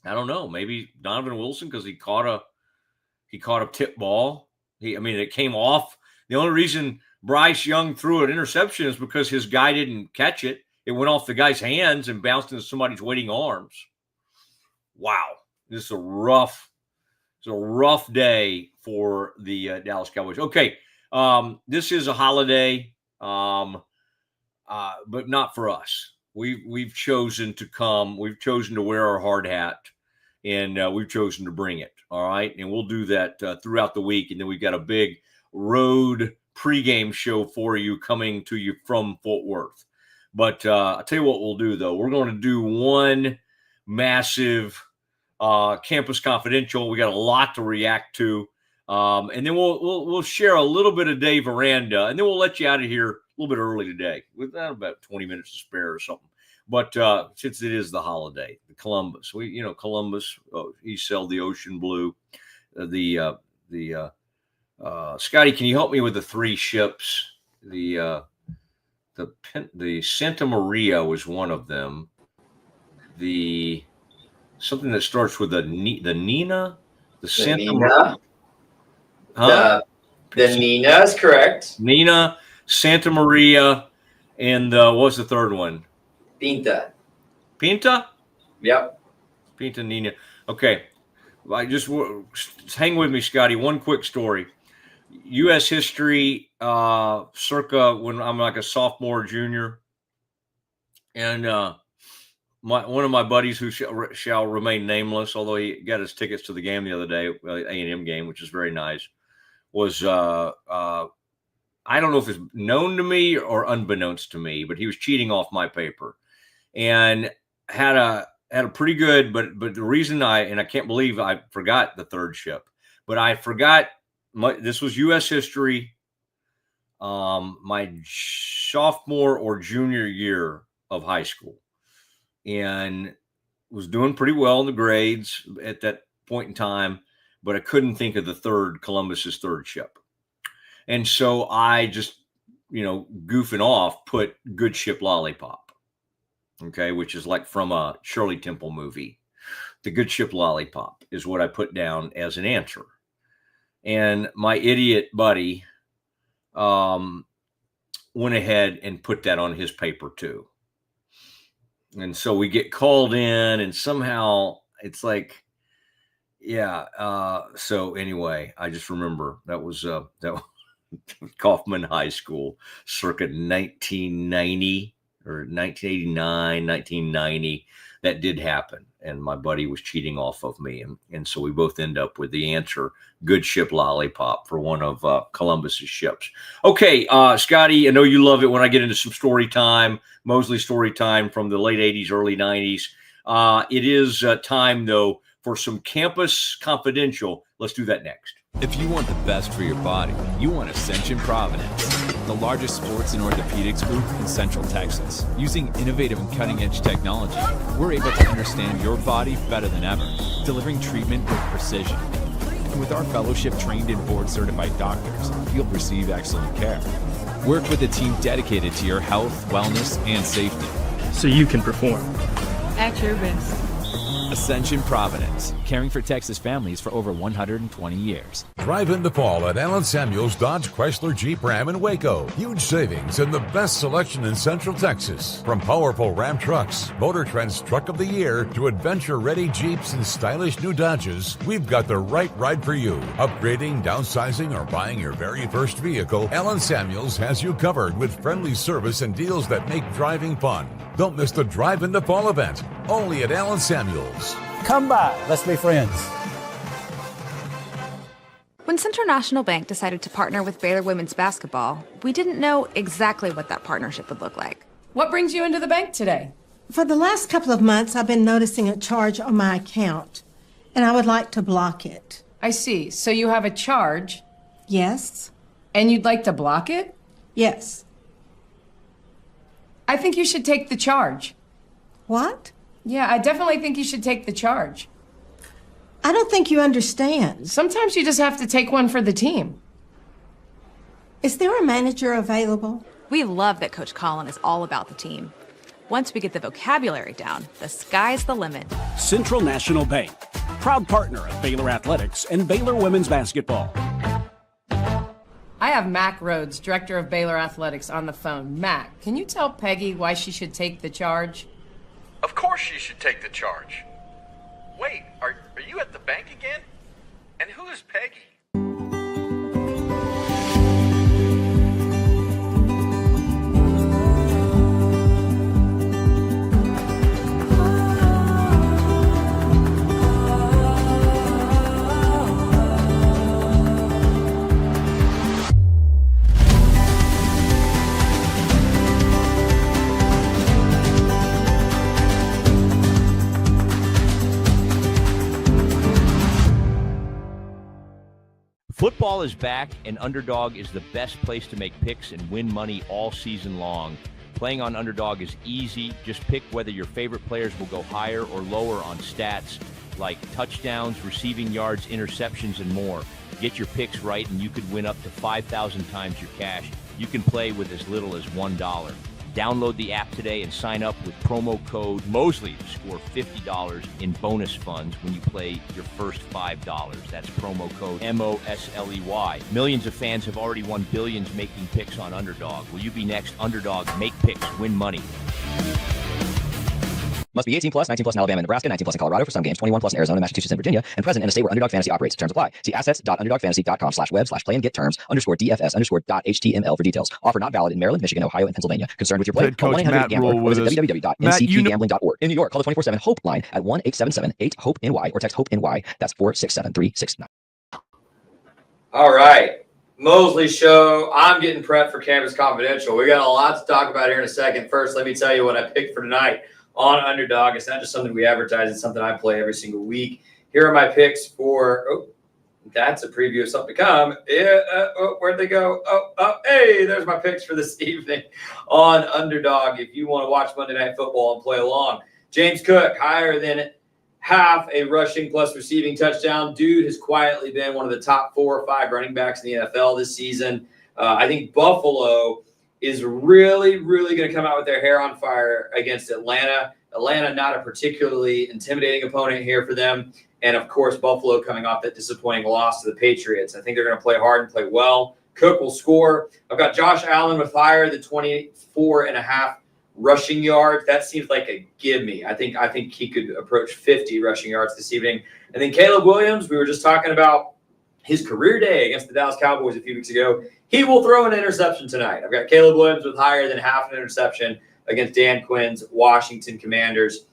I don't know. Maybe Donovan Wilson, because he caught a tip ball. It came off. The only reason Bryce Young threw an interception is because his guy didn't catch it. It went off the guy's hands and bounced into somebody's waiting arms. Wow. This is a rough day for the Dallas Cowboys. Okay. This is a holiday, but not for us. We've chosen to come. We've chosen to wear our hard hat, and we've chosen to bring it. All right. And we'll do that throughout the week. And then we've got a big road pregame show for you coming to you from Fort Worth. But I'll tell you what we'll do, though. We're going to do one massive Campus Confidential. We got a lot to react to. And then we'll share a little bit of Dave Aranda, and then we'll let you out of here a little bit early today with about 20 minutes to spare or something. But since it is the holiday, the Columbus, Columbus, he sailed the ocean blue. Scotty, can you help me with the three ships? The Santa Maria was one of them. Something that starts with the Nina, the Santa Maria. Huh? The Nina is correct. Nina, Santa Maria, and what was the third one? Pinta? Yep. Pinta, Nina. Okay. Just hang with me, Scotty. One quick story. U.S. history, circa when I'm like a sophomore, junior. And one of my buddies who shall remain nameless, although he got his tickets to the game the other day, A&M game, which is very nice, was I don't know if it's known to me or unbeknownst to me, but he was cheating off my paper and had a pretty good, but the reason I can't believe I forgot the third ship, but I forgot this was U.S. history, my sophomore or junior year of high school, and was doing pretty well in the grades at that point in time, but I couldn't think of Columbus's third ship. And so I just, goofing off, put Good Ship Lollipop, okay, which is like from a Shirley Temple movie. The Good Ship Lollipop is what I put down as an answer. And my idiot buddy went ahead and put that on his paper too. And so we get called in, and somehow it's like, so anyway, I just remember that was Kaufman High School, circa 1990 or 1989, 1990. That did happen, and my buddy was cheating off of me, and so we both end up with the answer, Good Ship Lollipop, for one of Columbus's ships. Okay, Scotty, I know you love it when I get into some story time, Mosley story time from the late 80s, early 90s. It is time, though, for some Campus Confidential. Let's do that next. If you want the best for your body, you want Ascension Providence, the largest sports and orthopedics group in Central Texas. Using innovative and cutting-edge technology, we're able to understand your body better than ever, delivering treatment with precision. And with our fellowship-trained and board-certified doctors, you'll receive excellent care. Work with a team dedicated to your health, wellness, and safety. So you can perform at your best. Ascension Providence, caring for Texas families for over 120 years. Drive into fall at Allen Samuels Dodge Chrysler Jeep Ram in Waco. Huge savings and the best selection in Central Texas. From powerful Ram trucks, Motor Trend's Truck of the Year, to adventure-ready Jeeps and stylish new Dodges, we've got the right ride for you. Upgrading, downsizing, or buying your very first vehicle, Allen Samuels has you covered with friendly service and deals that make driving fun. Don't miss the Drive into Fall event, only at Allen Samuels. Come by, let's be friends. When Central National Bank decided to partner with Baylor women's basketball, we didn't know exactly what that partnership would look like. What brings you into the bank today? For the last couple of months, I've been noticing a charge on my account, and I would like to block it. I see. So you have a charge? Yes. And you'd like to block it? Yes. I think you should take the charge. What? Yeah, I definitely think you should take the charge. I don't think you understand. Sometimes you just have to take one for the team. Is there a manager available? We love that Coach Colin is all about the team. Once we get the vocabulary down, the sky's the limit. Central National Bank, proud partner of Baylor Athletics and Baylor Women's Basketball. I have Mac Rhodes, director of Baylor Athletics, on the phone. Mac, can you tell Peggy why she should take the charge? Of course she should take the charge. Wait, are you at the bank again? And who is Peggy? Football is back, and Underdog is the best place to make picks and win money all season long. Playing on Underdog is easy. Just pick whether your favorite players will go higher or lower on stats like touchdowns, receiving yards, interceptions, and more. Get your picks right, and you could win up to 5,000 times your cash. You can play with as little as $1. Download the app today and sign up with promo code Mosley to score $50 in bonus funds when you play your first $5. That's promo code MOSLEY. Millions of fans have already won billions making picks on Underdog. Will you be next? Underdog, make picks, win money. Must be 18 plus, 19 plus in Alabama and Nebraska, 19 plus in Colorado for some games, 21 plus in Arizona, Massachusetts, and Virginia, and present in a state where Underdog Fantasy operates. Terms apply. See assets.underdogfantasy.com/web/play and get terms _DFS_.html for details. Offer not valid in Maryland, Michigan, Ohio, and Pennsylvania. Concerned with your play? Head coach Call Matt 1-800-GAMBLER or visit www.ncpgambling.org. In New York, call the 24/7 HOPE line at 1-877-8-HOPE-NY or text HOPE-NY. That's 467-369. All right. Mosley Show. I'm getting prepped for Campus Confidential. We got a lot to talk about here in a second. First, let me tell you what I picked for tonight on Underdog. It's not just something we advertise. It's something I play every single week. Here are my picks for, that's a preview of something to come. Yeah, where'd they go? Hey, there's my picks for this evening on Underdog. If you want to watch Monday Night Football and play along. James Cook, higher than half a rushing plus receiving touchdown. Dude has quietly been one of the top 4 or 5 running backs in the NFL this season. I think Buffalo is really, really going to come out with their hair on fire against Atlanta. Atlanta, not a particularly intimidating opponent here for them. And, of course, Buffalo coming off that disappointing loss to the Patriots. I think they're going to play hard and play well. Cook will score. I've got Josh Allen with higher than 24.5 rushing yards. That seems like a give me. I think he could approach 50 rushing yards this evening. And then Caleb Williams, we were just talking about his career day against the Dallas Cowboys a few weeks ago. He will throw an interception tonight. I've got Caleb Williams with higher than half an interception against Dan Quinn's Washington Commanders.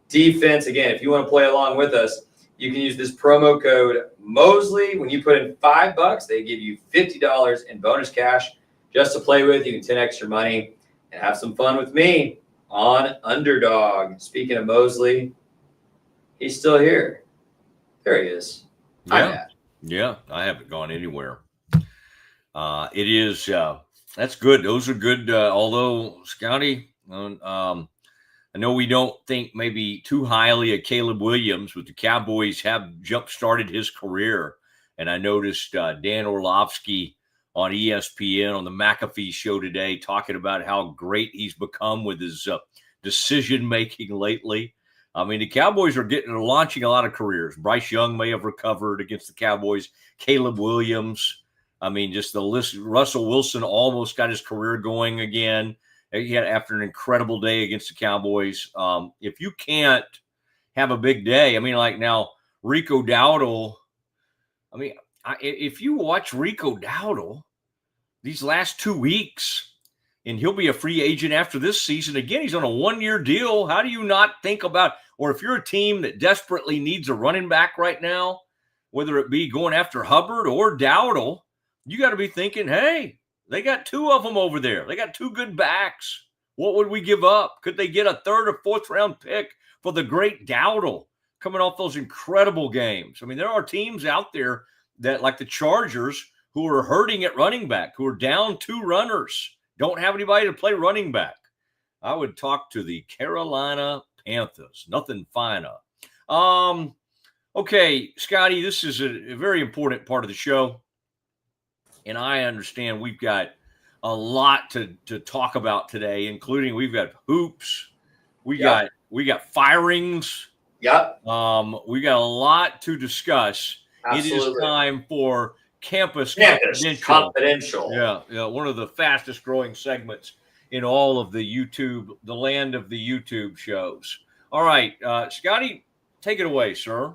Defense, again, if you want to play along with us, you can use this promo code Mosley. When you put in $5, they give you $50 in bonus cash just to play with. You can 10 extra money and have some fun with me on Underdog. Speaking of Mosley, he's still here. There he is. Yeah, I haven't gone anywhere. It is that's good. Those are good. Although Scotty, I know we don't think maybe too highly of Caleb Williams, but the Cowboys have jump-started his career. And I noticed Dan Orlovsky on ESPN on the McAfee show today talking about how great he's become with his decision-making lately. I mean, the Cowboys are launching a lot of careers. Bryce Young may have recovered against the Cowboys. Caleb Williams. I mean, just the list. Russell Wilson almost got his career going again. He had after an incredible day against the Cowboys. If you can't have a big day, I mean, like now Rico Dowdle. I mean, if you watch Rico Dowdle these last 2 weeks, and he'll be a free agent after this season. Again, he's on a 1-year deal. How do you not think about, or if you're a team that desperately needs a running back right now, whether it be going after Hubbard or Dowdle, you got to be thinking, hey, they got 2 of them over there. They got 2 good backs. What would we give up? Could they get a 3rd or 4th round pick for the great Dowdle coming off those incredible games? I mean, there are teams out there that, like the Chargers, who are hurting at running back, who are down 2 runners, don't have anybody to play running back. I would talk to the Carolina Panthers. Nothing finer. Okay, Scotty, this is a very important part of the show. And I understand we've got a lot to talk about today, including we've got hoops. We got firings. Yep. We got a lot to discuss. Absolutely. It is time for Campus Confidential. Yeah, one of the fastest growing segments in all of the YouTube, the land of the YouTube shows. All right, Scotty, take it away, sir.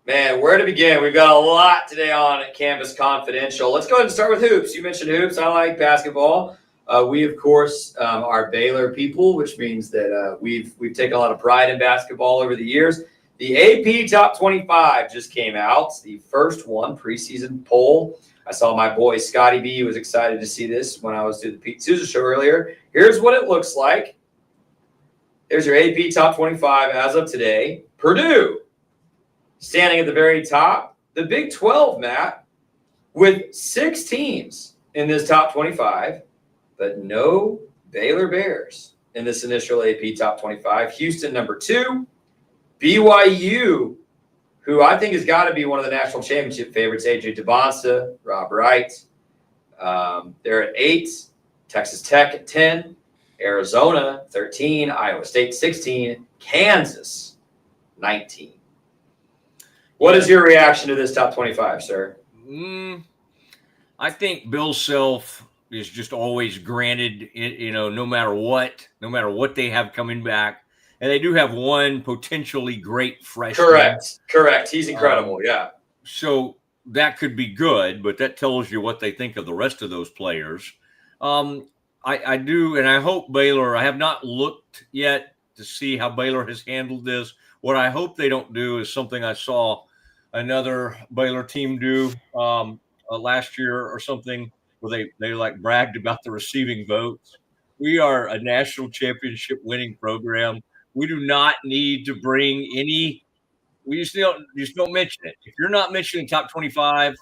Man, where to begin? We've got a lot today on Campus Confidential. Let's go ahead and start with hoops. You mentioned hoops. I like basketball. We, of course, are Baylor people, which means that we've taken a lot of pride in basketball over the years. The AP Top 25 just came out, the first one, preseason poll. I saw my boy Scotty B was excited to see this when I was doing the Pete Souza show earlier. Here's what it looks like. There's your AP Top 25 as of today. Purdue, standing at the very top. The Big 12, Matt, with 6 teams in this top 25, but no Baylor Bears in this initial AP Top 25. Houston, number 2. BYU, who I think has got to be one of the national championship favorites, AJ DeBonsa, Rob Wright. They're at 8. Texas Tech at 10. Arizona, 13. Iowa State, 16. Kansas, 19. What is your reaction to this top 25, sir? I think Bill Self is just always granted, no matter what they have coming back. And they do have one potentially great freshman. Correct. He's incredible, yeah. So that could be good, but that tells you what they think of the rest of those players. I do, and I hope Baylor, I have not looked yet to see how Baylor has handled this. What I hope they don't do is something I saw another Baylor team do last year or something, where they like bragged about the receiving votes. We are a national championship winning program. We do not need to bring any. We just don't mention it. If you're not mentioning top 25,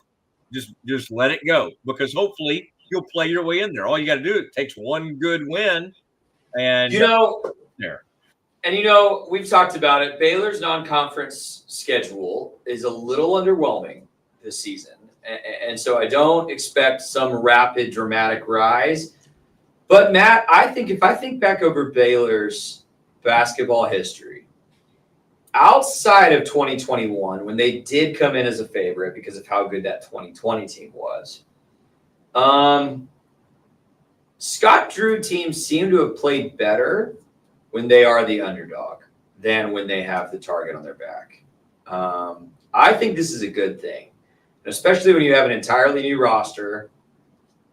just let it go, because hopefully you'll play your way in there. All you got to do, it takes one good win, and there. And we've talked about it. Baylor's non-conference schedule is a little underwhelming this season, and so I don't expect some rapid, dramatic rise. But Matt, I think if I think back over Baylor's basketball history, outside of 2021, when they did come in as a favorite because of how good that 2020 team was, Scott Drew teams seem to have played better when they are the underdog than when they have the target on their back. I think this is a good thing, especially when you have an entirely new roster.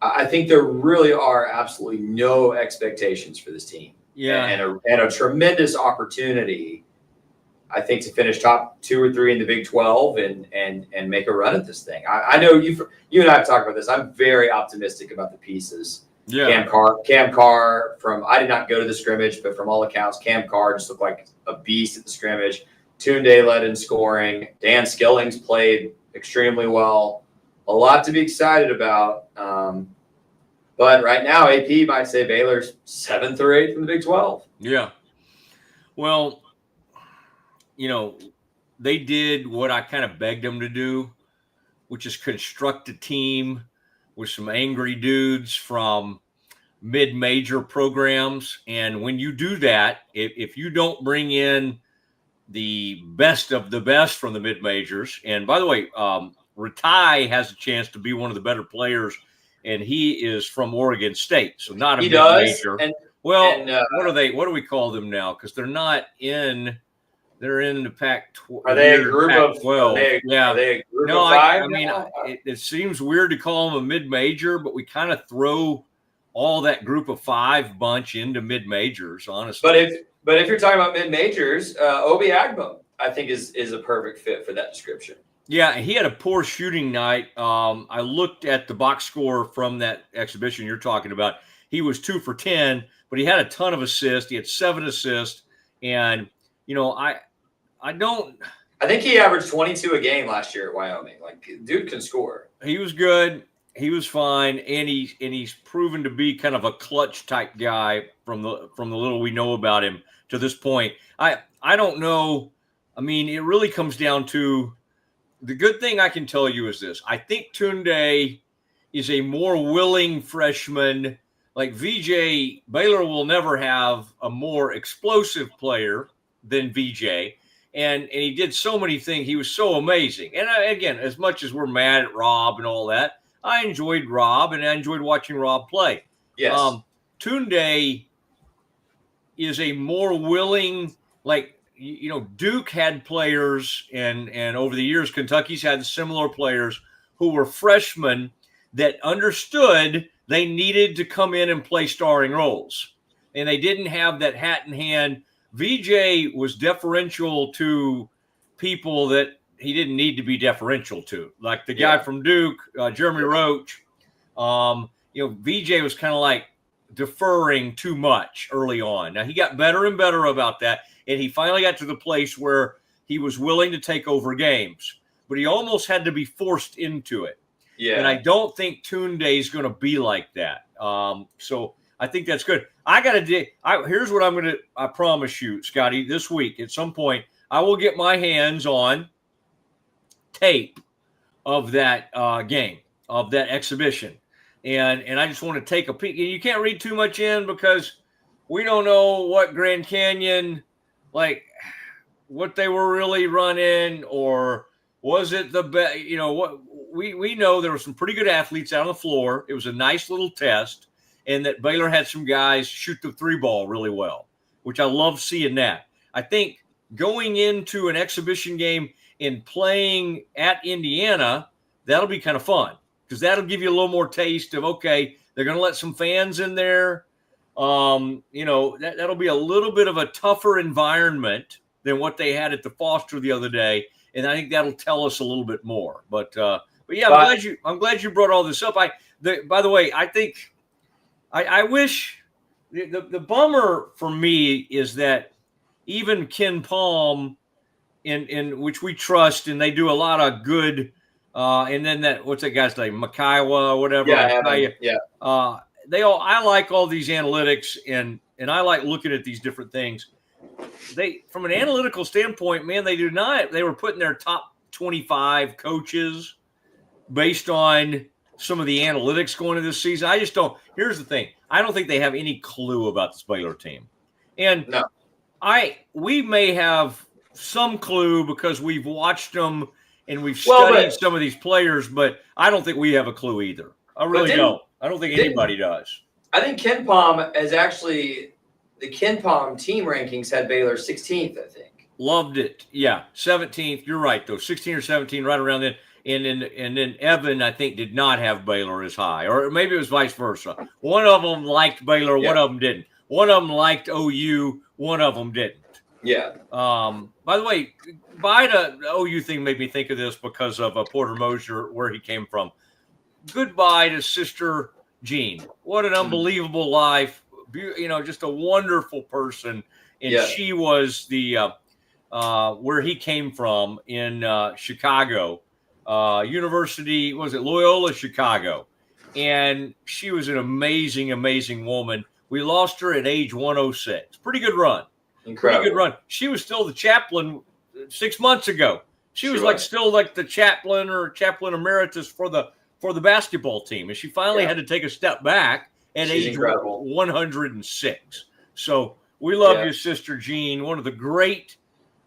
I think there really are absolutely no expectations for this team. Yeah, and a tremendous opportunity, I think, to finish top 2 or 3 in the Big 12 and make a run at this thing. I know you and I have talked about this. I'm very optimistic about the pieces. Yeah. Cam Carr I did not go to the scrimmage, but from all accounts, Cam Carr just looked like a beast at the scrimmage. Tunde led in scoring. Dan Skilling's played extremely well. A lot to be excited about. But right now, AP might say Baylor's 7th or 8th in the Big 12. Yeah. Well, they did what I kind of begged them to do, which is construct a team with some angry dudes from mid-major programs. And when you do that, if you don't bring in the best of the best from the mid-majors, and by the way, Ratai has a chance to be one of the better players, and he is from Oregon State, so not a mid-major. What do we call them now? Because they're not in. They're in the Pac-12. Are they a group of 12? Yeah. Are they a group of 5? I mean, it seems weird to call them a mid-major, but we kind of throw all that group of 5 bunch into mid-majors, honestly. But if you're talking about mid-majors, Obi Agbum, I think, is a perfect fit for that description. Yeah, he had a poor shooting night. I looked at the box score from that exhibition you're talking about. He was 2 for 10, but he had a ton of assists. He had 7 assists, and I think he averaged 22 a game last year at Wyoming. Like, dude can score. He was good. He was fine, and he's proven to be kind of a clutch type guy from the little we know about him to this point. I don't know. I mean, it really comes down to the good thing I can tell you is this. I think Tunde is a more willing freshman. Like VJ, Baylor will never have a more explosive player than VJ. And he did so many things. He was so amazing. And again, as much as we're mad at Rob and all that, I enjoyed Rob and I enjoyed watching Rob play. Yes. Tunde is a more willing, like, Duke had players and over the years, Kentucky's had similar players who were freshmen that understood they needed to come in and play starring roles. And they didn't have that hat in hand. VJ was deferential to people that he didn't need to be deferential to, like the guy from Duke, Jeremy Roach. VJ was kind of like deferring too much early on. Now he got better and better about that, and he finally got to the place where he was willing to take over games, but he almost had to be forced into it. Yeah. And I don't think Tunde is going to be like that. So I think that's good. Here's what I'm going to, I promise you, Scotty, this week at some point, I will get my hands on tape of that game, of that exhibition. And I just want to take a peek. And you can't read too much in because we don't know what Grand Canyon, like what they were really running, or was it the best, what we know there were some pretty good athletes out on the floor. It was a nice little test, and that Baylor had some guys shoot the three ball really well, which I love seeing that. I think going into an exhibition game and playing at Indiana, that'll be kind of fun because that'll give you a little more taste of, okay, they're going to let some fans in there. That'll be a little bit of a tougher environment than what they had at the Foster the other day. And I think that'll tell us a little bit more, but yeah, I'm glad you brought all this up. By the way, I think I wish the bummer for me is that even Ken Palm, in which we trust, and they do a lot of good. And then what's that guy's name, Makaiwa or whatever? Yeah. I like all these analytics, and I like looking at these different things. From an analytical standpoint, man, they were putting their top 25 coaches based on some of the analytics going into this season. I just don't. Here's the thing. I don't think they have any clue about this Baylor team. And no. We may have some clue because we've watched them and we've studied some of these players, but I don't think we have a clue either. I really don't. I don't think anybody does. I think Ken Palm has actually – the Ken Palm team rankings had Baylor 16th, I think. Loved it. Yeah, 17th. You're right, though. 16 or 17, right around then. And then Evan, I think, did not have Baylor as high. Or maybe it was vice versa. One of them liked Baylor, one of them didn't. One of them liked OU, one of them didn't. Yeah. By the way, the OU thing made me think of this because of Porter Moser, where he came from. Goodbye to Sister Jean. What an unbelievable life. Just a wonderful person. And she was where he came from in Chicago, University, was it Loyola, Chicago. And she was an amazing, amazing woman. We lost her at age 106. Pretty good run. Incredible. Pretty good run. She was still the chaplain 6 months ago. She was still like the chaplain or chaplain emeritus for the basketball team. And she finally had to take a step back at age 106. So we love you, Sister Jean, one of the great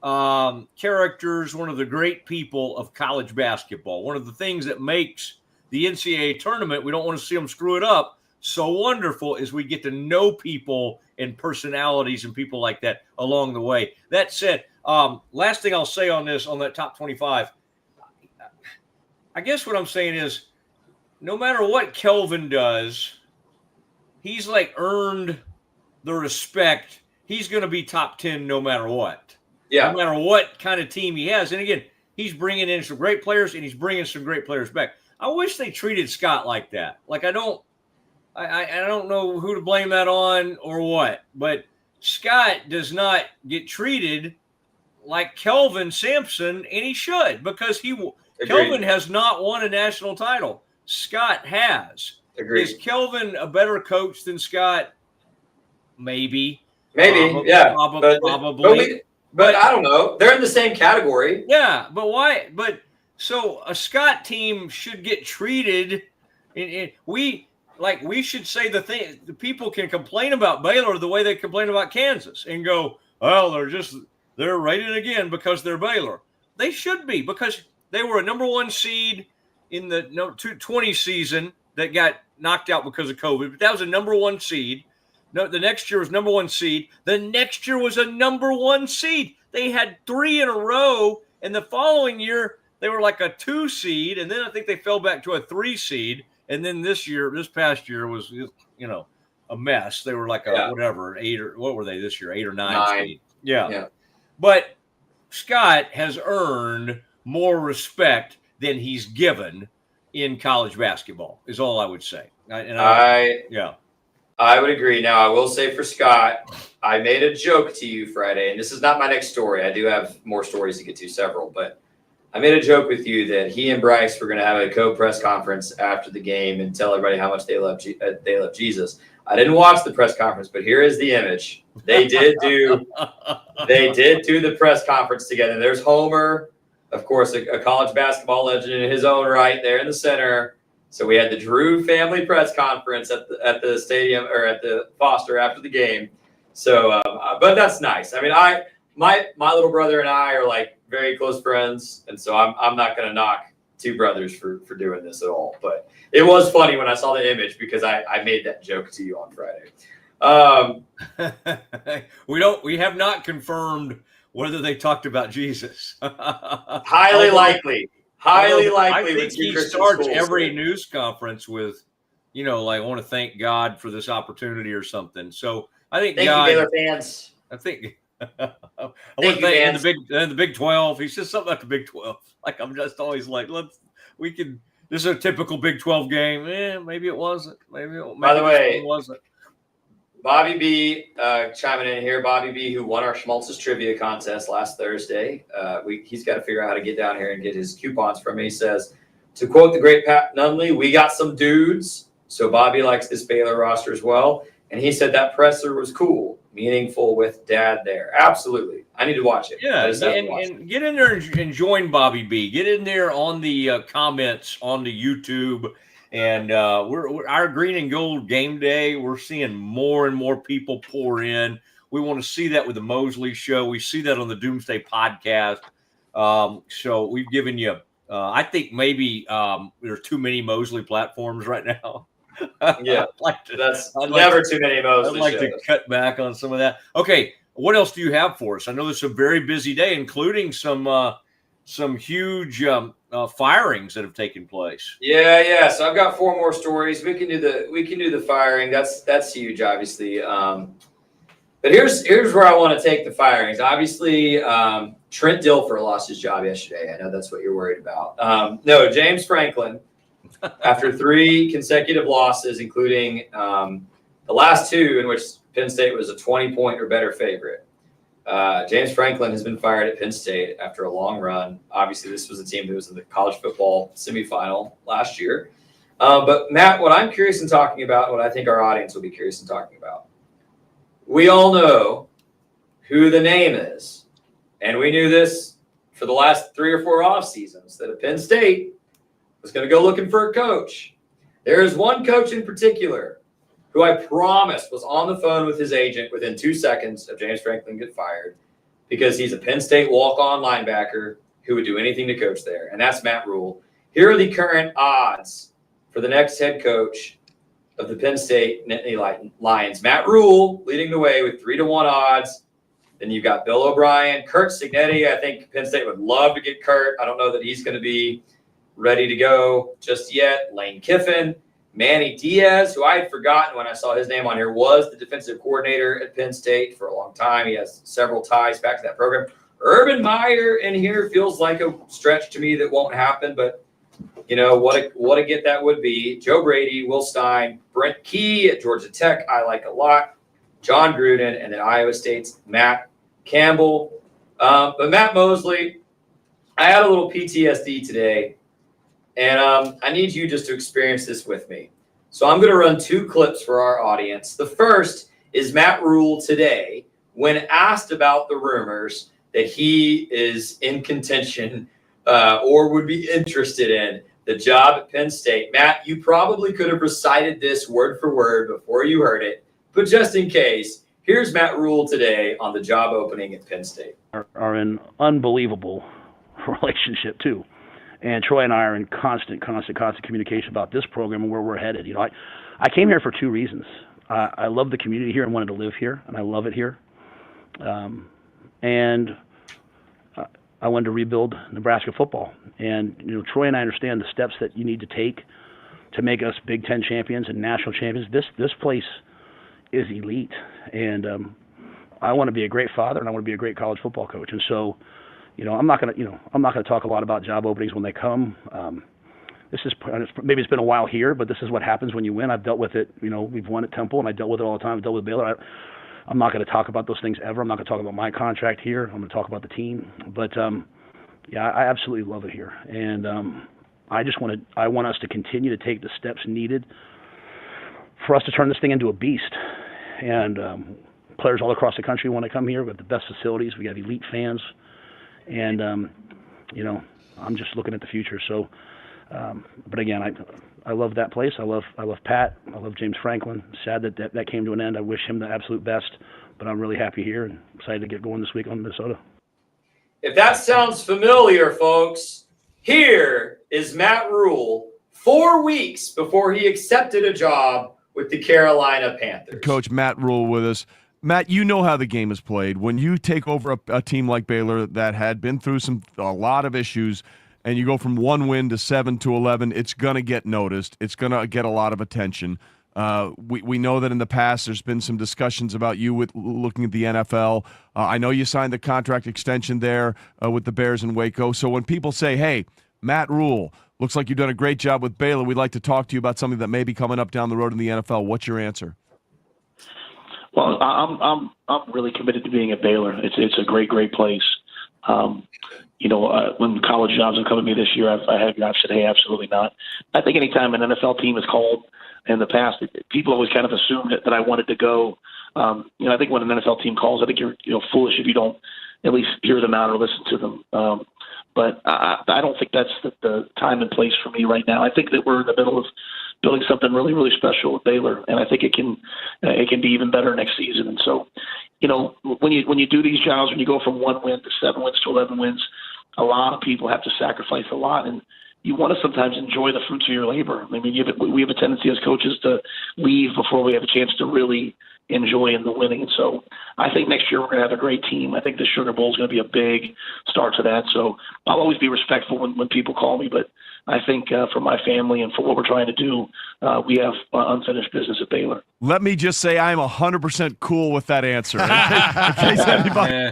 characters, one of the great people of college basketball. One of the things that makes the NCAA tournament, we don't want to see them screw it up, so wonderful is we get to know people and personalities and people like that along the way. That said, last thing I'll say on that top 25, I guess what I'm saying is no matter what Kelvin does, he's earned the respect. He's going to be top 10 no matter what. Yeah. No matter what kind of team he has. And again, he's bringing in some great players and he's bringing some great players back. I wish they treated Scott like that. I don't know who to blame that on or what, but Scott does not get treated like Kelvin Sampson, and he should, because Agreed. Kelvin has not won a national title. Scott has. Agreed. Is Kelvin a better coach than Scott? Maybe. Yeah. Probably. But I don't know. They're in the same category. Yeah, but why? But so a Scott team should get treated. We should say the people can complain about Baylor the way they complain about Kansas and go, well, they're rated again because they're Baylor. They should be, because they were a number 1 seed in the 20 season that got knocked out because of COVID. But that was a number 1 seed. No, the next year was number 1 seed. The next year was a number 1 seed. They had 3 in a row, and the following year they were like a 2 seed, and then I think they fell back to a 3 seed. And then this past year was, a mess. They were like whatever, 8 or what were they this year? 8 or 9 seed. Yeah. But Scott has earned more respect than he's given in college basketball, is all I would say. I would agree. Now, I will say for Scott, I made a joke to you Friday, and this is not my next story. I do have more stories to get to, several, but I made a joke with you that he and Bryce were going to have a co-press conference after the game and tell everybody how much they love Jesus. I didn't watch the press conference, but here is the image. They did do the press conference together. There's Homer, of course, a college basketball legend in his own right, there in the center. So we had the Drew family press conference at the stadium, or at the Foster after the game. So, but that's nice. I mean, my little brother and I are like very close friends, and so I'm not going to knock two brothers for doing this at all. But it was funny when I saw the image, because I made that joke to you on Friday. We have not confirmed whether they talked about Jesus. Highly likely. I think he starts every news conference with, I want to thank God for this opportunity or something. So I think thank you, Baylor fans. I think I want to thank the Big 12. He says something about the Big 12. Like, I'm just always like, this is a typical Big 12 game. Maybe it wasn't. By the way, it wasn't. Bobby B chiming in here. Bobby B, who won our Schmaltz's trivia contest last Thursday. He's got to figure out how to get down here and get his coupons from me. He says, to quote the great Pat Nunley, we got some dudes. So Bobby likes this Baylor roster as well. And he said that presser was cool, meaningful with Dad there. Absolutely. I need to watch it. Yeah, and get in there and join Bobby B. Get in there on the comments on the YouTube. And we're our green and gold game day. We're seeing more and more people pour in. We want to see that with the Mosley show. We see that on the Doomsday podcast. So we've given you, I think maybe there's too many Mosley platforms right now. Yeah, never too many Mosley I'd like shows. to cut back on some of that. Okay, what else do you have for us? I know this is a very busy day, including some huge firings that have taken place. Yeah. So I've got 4 more stories. We can do the firing. That's huge, obviously. But here's where I want to take the firings. Obviously, Trent Dilfer lost his job yesterday. I know that's what you're worried about. No, James Franklin, after 3 consecutive losses, including the last 2 in which Penn State was a 20-point or better favorite. James Franklin has been fired at Penn State after a long run. Obviously, this was a team that was in the college football semifinal last year. But Matt, what I'm curious in talking about, what I think our audience will be curious in talking about, we all know who the name is. And we knew this for the last 3 or 4 off seasons, that at Penn State was going to go looking for a coach. There is one coach in particular who I promised was on the phone with his agent within 2 seconds of James Franklin get fired, because he's a Penn State walk-on linebacker who would do anything to coach there, and that's Matt Rule. Here are the current odds for the next head coach of the Penn State Nittany Lions. Matt Rule leading the way with 3-1 odds. Then you've got Bill O'Brien, Kurt Cignetti. I think Penn State would love to get Kurt. I don't know that he's going to be ready to go just yet. Lane Kiffin. Manny Diaz, who I had forgotten when I saw his name on here, was the defensive coordinator at Penn State for a long time. He has several ties back to that program. Urban Meyer in here feels like a stretch to me that won't happen, but what a get that would be. Joe Brady, Will Stein, Brent Key at Georgia Tech, I like a lot. John Gruden, and then Iowa State's Matt Campbell. But Matt Mosley, I had a little PTSD today, and I need you just to experience this with me. So I'm going to run 2 clips for our audience. The first is Matt Rule today when asked about the rumors that he is in contention or would be interested in the job at Penn State. Matt, you probably could have recited this word for word before you heard it, but just in case, here's Matt Rule today on the job opening at Penn State. Are in unbelievable relationship too. And Troy and I are in constant communication about this program and where we're headed. I came here for 2 reasons. I love the community here and wanted to live here, and I love it here. And I wanted to rebuild Nebraska football. And Troy and I understand the steps that you need to take to make us Big Ten champions and national champions. This place is elite, and I want to be a great father, and I want to be a great college football coach. And so, I'm not gonna talk a lot about job openings when they come. Maybe it's been a while here, but this is what happens when you win. I've dealt with it. We've won at Temple, and I dealt with it all the time. I've dealt with Baylor. I'm not going to talk about those things ever. I'm not going to talk about my contract here. I'm going to talk about the team. But I absolutely love it here, and I want us to continue to take the steps needed for us to turn this thing into a beast. And players all across the country want to come here. We have the best facilities. We have elite fans, and I'm just looking at the future. So, but again, I love that place. I love Pat. I love James Franklin. Sad that came to an end. I wish him the absolute best, but I'm really happy here and excited to get going this week on Minnesota. If that sounds familiar, folks, here is Matt Rule 4 weeks before he accepted a job with the Carolina Panthers. Coach Matt Rule with us. Matt, you know how the game is played. When you take over a team like Baylor that had been through a lot of issues, and you go from 1 win to 7 to 11, it's going to get noticed. It's going to get a lot of attention. We know that in the past there's been some discussions about you with looking at the NFL. I know you signed the contract extension there with the Bears in Waco. So when people say, hey, Matt Rule, looks like you've done a great job with Baylor, we'd like to talk to you about something that may be coming up down the road in the NFL. What's your answer? Well, I'm really committed to being at Baylor. It's a great place. When college jobs have come to me this year, I've said, hey, absolutely not. I think anytime an NFL team is called in the past, people always kind of assumed that I wanted to go. I think when an NFL team calls, I think you're foolish if you don't at least hear them out or listen to them. But I don't think that's the time and place for me right now. I think that we're in the middle of building something really, really special with Baylor, and I think it can be even better next season. And so, when you do these jobs, when you go from 1 win to 7 wins to 11 wins, a lot of people have to sacrifice a lot, and you want to sometimes enjoy the fruits of your labor. I mean, we have a tendency as coaches to leave before we have a chance to really enjoy in the winning. And so I think next year we're going to have a great team. I think the Sugar Bowl is going to be a big start to that. So I'll always be respectful when people call me, but I think for my family and for what we're trying to do, we have unfinished business at Baylor. Let me just say I'm 100% cool with that answer. In case anybody...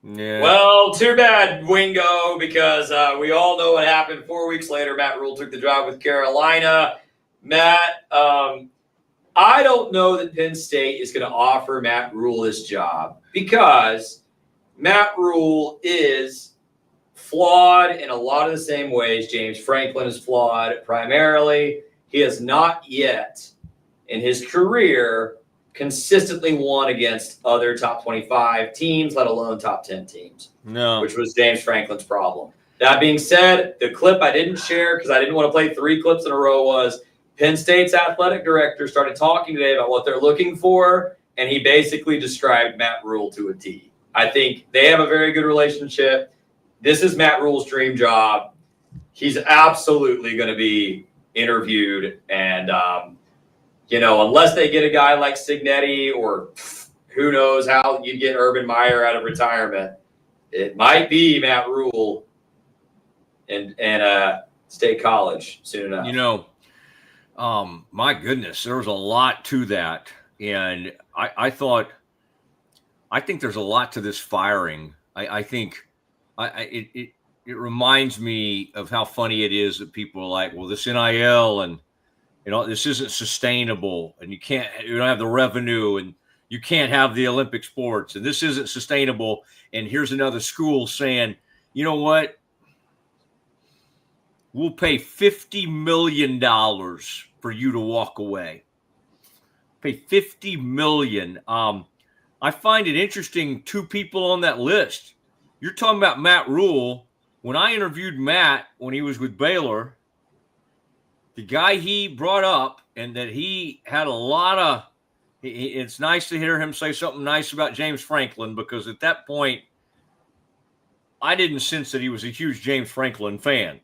Yeah. Well, too bad, Wingo, because we all know what happened 4 weeks later. Matt Rule took the job with Carolina. Matt, I don't know that Penn State is going to offer Matt Rule this job because Matt Rule is flawed in a lot of the same ways James Franklin is flawed primarily. He has not yet in his career consistently won against other top 25 teams, let alone top 10 teams. No. Which was James Franklin's problem. That being said, the clip I didn't share because I didn't want to play 3 clips in a row was Penn State's athletic director started talking today about what they're looking for, and he basically described Matt Rule to a T. I think they have a very good relationship. This is Matt Rule's dream job. He's absolutely going to be interviewed, and unless they get a guy like Signetti or who knows how you get Urban Meyer out of retirement, it might be Matt Rule and State College soon enough. My goodness, there was a lot to that. And I think there's a lot to this firing. I think it reminds me of how funny it is that people are like, well, this NIL and this isn't sustainable, and you don't have the revenue, and you can't have the Olympic sports, and this isn't sustainable. And here's another school saying, you know what? we'll pay $50 million for you to walk away. Pay $50 million. I find it interesting, two people on that list. You're talking about Matt Rule. When I interviewed Matt when he was with Baylor, the guy he brought up and that he had a lot of – it's nice to hear him say something nice about James Franklin, because at that point, I didn't sense that he was a huge James Franklin fan.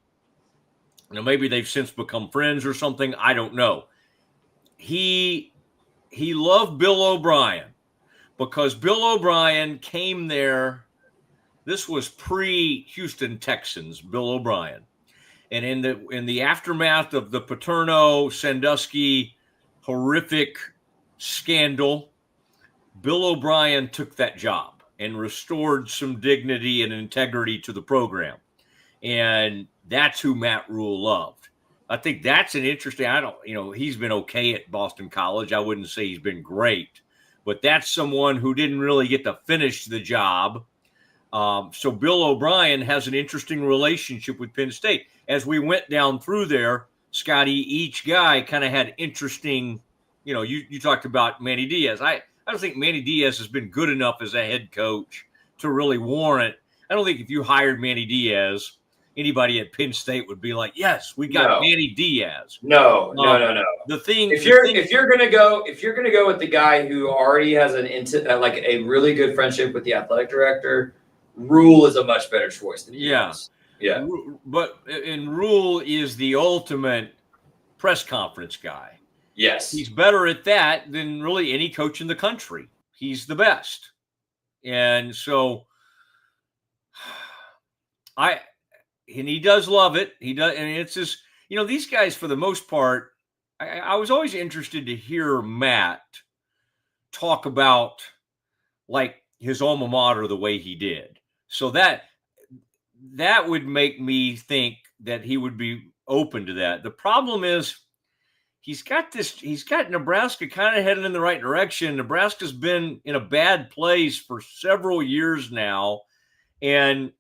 Now, maybe they've since become friends or something. I don't know. He loved Bill O'Brien because Bill O'Brien came there. This was pre-Houston Texans, Bill O'Brien. And in the aftermath of the Paterno-Sandusky horrific scandal, Bill O'Brien took that job and restored some dignity and integrity to the program. And that's who Matt Rule loved. I think that's an interesting, he's been okay at Boston College. I wouldn't say he's been great, but that's someone who didn't really get to finish the job. So Bill O'Brien has an interesting relationship with Penn State. As we went down through there, Scotty, each guy kind of had interesting, you talked about Manny Diaz. I don't think Manny Diaz has been good enough as a head coach to really warrant. I don't think if you hired Manny Diaz, anybody at Penn State would be like, "Yes, we got Manny Diaz." No. The thing, if you're gonna go with the guy who already has a really good friendship with the athletic director, Rule is a much better choice than Diaz. Yeah. But Rule is the ultimate press conference guy. Yes, he's better at that than really any coach in the country. He's the best, and so And he does love it. He does, and it's just, these guys, for the most part, I was always interested to hear Matt talk about like his alma mater the way he did. So that would make me think that he would be open to that. The problem is he's got Nebraska kind of heading in the right direction. Nebraska's been in a bad place for several years now. And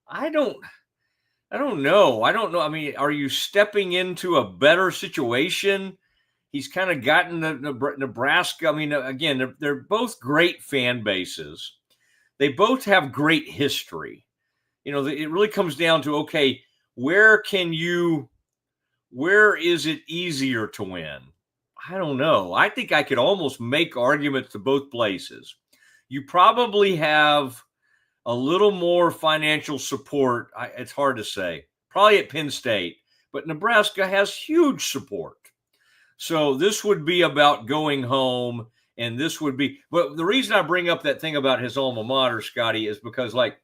I don't know. I mean, are you stepping into a better situation? He's kind of gotten Nebraska. I mean, again, they're both great fan bases. They both have great history. It really comes down to, okay, where is it easier to win? I don't know. I think I could almost make arguments to both places. You probably have a little more financial support. It's hard to say. Probably at Penn State, but Nebraska has huge support. So this would be about going home, and this would be. But the reason I bring up that thing about his alma mater, Scotty, is because like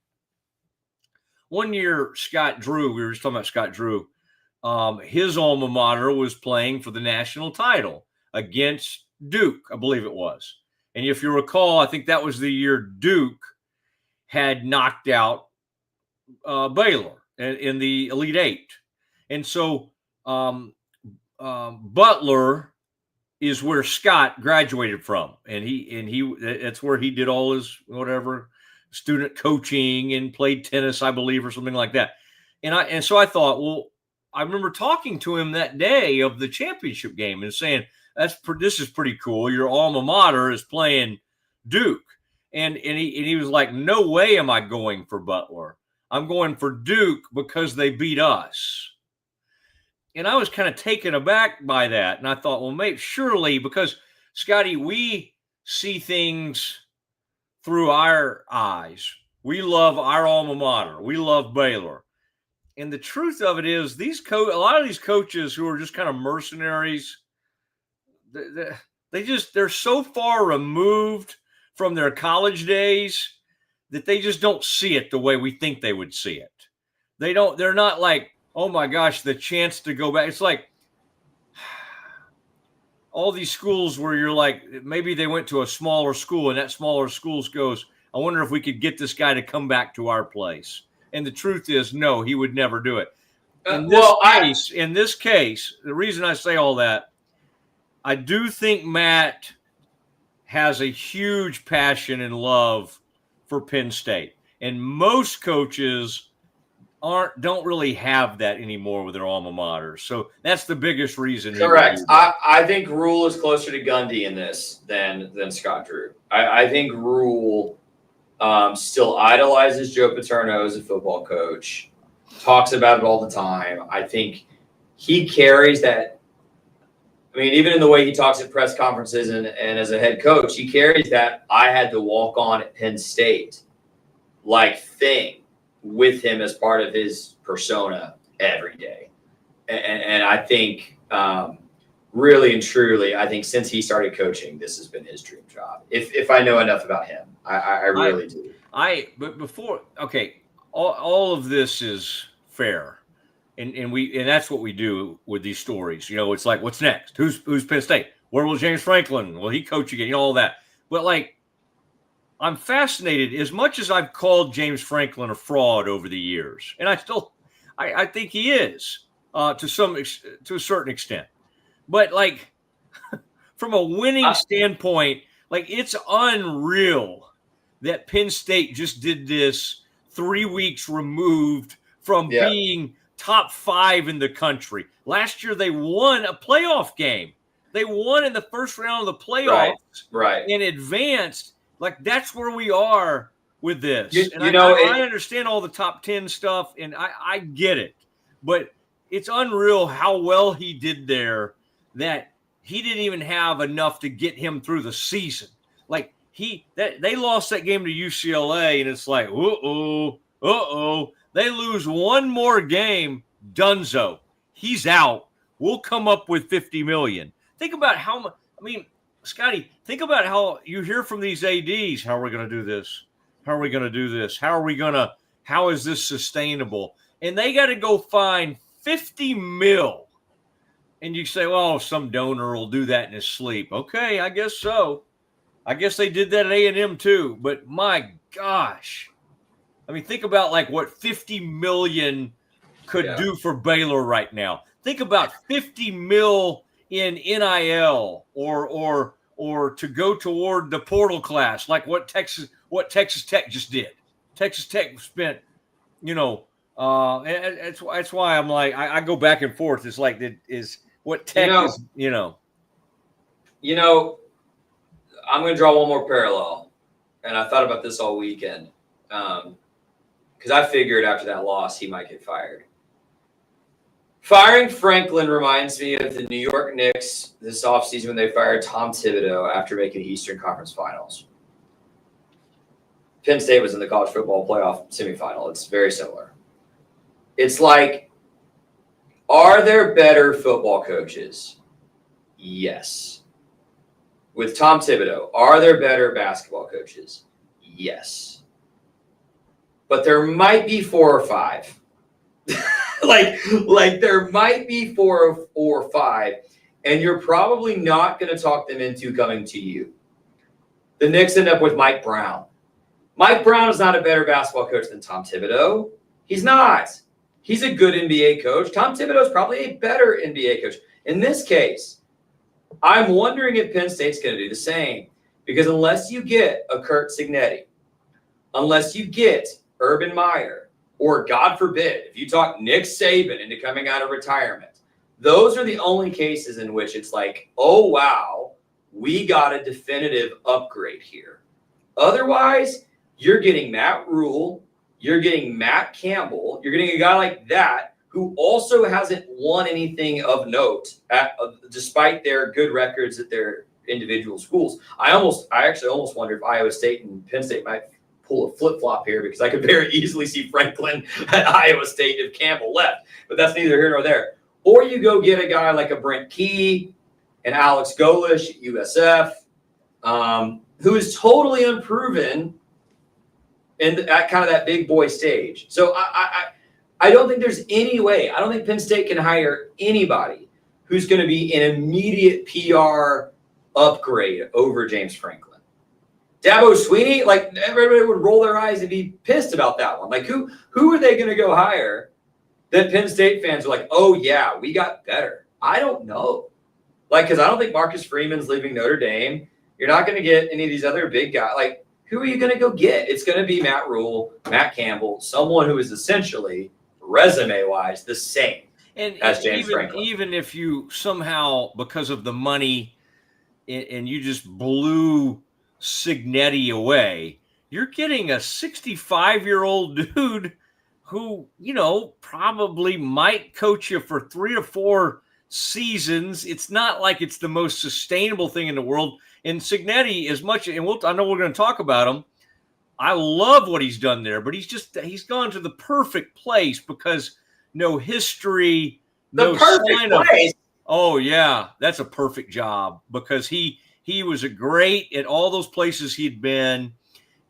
one year, Scott Drew. We were just talking about Scott Drew. His alma mater was playing for the national title against Duke, I believe it was. And if you recall, I think that was the year Duke had knocked out Baylor in the Elite Eight. And so Butler is where Scott graduated from. And he that's where he did all his student coaching and played tennis, I believe, or something like that. And so I thought, well, I remember talking to him that day of the championship game and saying, this is pretty cool. Your alma mater is playing Duke. And he was like, no way am I going for Butler. I'm going for Duke because they beat us. And I was kind of taken aback by that. And I thought, well, maybe surely, because, Scotty, we see things through our eyes. We love our alma mater. We love Baylor. And the truth of it is, a lot of these coaches who are just kind of mercenaries, they're so far removed from their college days that they just don't see it the way we think they would see it. They're not like, oh my gosh, the chance to go back. It's like all these schools where you're like, maybe they went to a smaller school and that smaller school goes, I wonder if we could get this guy to come back to our place. And the truth is, no, he would never do it. In this case, the reason I say all that, I do think Matt has a huge passion and love for Penn State. And most coaches don't really have that anymore with their alma maters. So that's the biggest reason. Correct. I think Rule is closer to Gundy in this than Scott Drew. I think Rule still idolizes Joe Paterno as a football coach, talks about it all the time. I think he carries that. I mean, even in the way he talks at press conferences and as a head coach, he carries that I had to walk on at Penn State thing with him as part of his persona every day. And I think really and truly, I think since he started coaching, this has been his dream job. If I know enough about him, I really do. But before, okay, all of this is fair. And that's what we do with these stories. You know, it's like, what's next? Who's Penn State? Where will James Franklin? Will he coach again? You know, all that. But I'm fascinated. As much as I've called James Franklin a fraud over the years, and I think he is to a certain extent. But from a winning standpoint, it's unreal that Penn State just did this 3 weeks removed from being top 5 in the country. Last year, they won a playoff game. They won in the first round of the playoffs, right. And advanced. That's where we are with this. I understand all the top 10 stuff, and I get it. But it's unreal how well he did there that he didn't even have enough to get him through the season. They lost that game to UCLA, and it's like, uh-oh. They lose one more game, Dunzo. He's out. We'll come up with $50 million. Think about how much. I mean, Scotty, think about how you hear from these ADs. How are we going to do this? How are we going to do this? How is this sustainable? And they got to go find $50 million. And you say, well, some donor will do that in his sleep. Okay, I guess so. I guess they did that at A&M too. But my gosh. I mean, think about what $50 million could do for Baylor right now. Think about $50 million in NIL or to go toward the portal class, like what Texas Tech just did. Texas Tech spent, that's why I'm I go back and forth. It's is what Tech is, I'm going to draw one more parallel, and I thought about this all weekend. Because I figured after that loss, he might get fired. Firing Franklin reminds me of the New York Knicks this offseason when they fired Tom Thibodeau after making the Eastern Conference Finals. Penn State was in the college football playoff semifinal. It's very similar. It's are there better football coaches? Yes. With Tom Thibodeau, are there better basketball coaches? Yes. But there might be 4 or 5. There might be 4 or 5, and you're probably not going to talk them into coming to you. The Knicks end up with Mike Brown. Mike Brown is not a better basketball coach than Tom Thibodeau. He's not. He's a good NBA coach. Tom Thibodeau is probably a better NBA coach. In this case, I'm wondering if Penn State's going to do the same, because unless you get a Kurt Signetti, unless you get Urban Meyer, or God forbid, if you talk Nick Saban into coming out of retirement, those are the only cases in which it's oh, wow, we got a definitive upgrade here. Otherwise, you're getting Matt Rule, you're getting Matt Campbell, you're getting a guy like that who also hasn't won anything of note despite their good records at their individual schools. I actually almost wonder if Iowa State and Penn State might pull a flip-flop here, because I could very easily see Franklin at Iowa State if Campbell left. But that's neither here nor there. Or you go get a guy like a Brent Key and Alex Golish at USF, who is totally unproven at kind of that big boy stage. So I don't think there's any way. I don't think Penn State can hire anybody who's going to be an immediate PR upgrade over James Franklin. Dabo Swinney, everybody would roll their eyes and be pissed about that one. Who are they going to go hire that Penn State fans are oh, yeah, we got better? I don't know. Because I don't think Marcus Freeman's leaving Notre Dame. You're not going to get any of these other big guys. Who are you going to go get? It's going to be Matt Rule, Matt Campbell, someone who is essentially resume-wise, the same as And James Franklin. even if you somehow, because of the money, and you just blew Cignetti away, you're getting a 65-year-old dude who, probably might coach you for 3 or 4 seasons. It's not like it's the most sustainable thing in the world. And Cignetti, as much, and I know we're going to talk about him, I love what he's done there, but he's gone to the perfect place because no history, The no perfect sign of. place. Oh yeah, that's a perfect job because he was a great at all those places he'd been,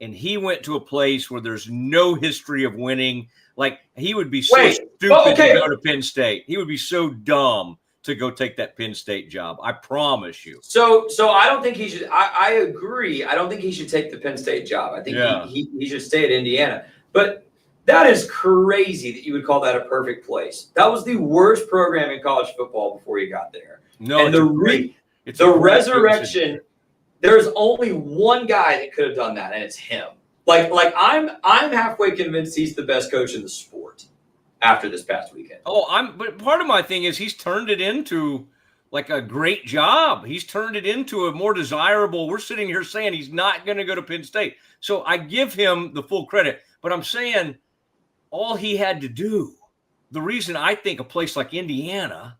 and he went to a place where there's no history of winning. Like he would be so stupid to go to Penn State. He would be so dumb to go take that Penn State job. I promise you. So I don't think he should. I agree. I don't think he should take the Penn State job. I think he should stay at Indiana. But that is crazy that you would call that a perfect place. That was the worst program in college football before you got there. No, and the resurrection. There's only one guy that could have done that, and it's him. Like I'm halfway convinced he's the best coach in the sport after this past weekend. But part of my thing is he's turned it into like a great job. He's turned it into a more desirable. We're sitting here saying he's not going to go to Penn State. So I give him the full credit, but I'm saying all he had to do, the reason I think a place like Indiana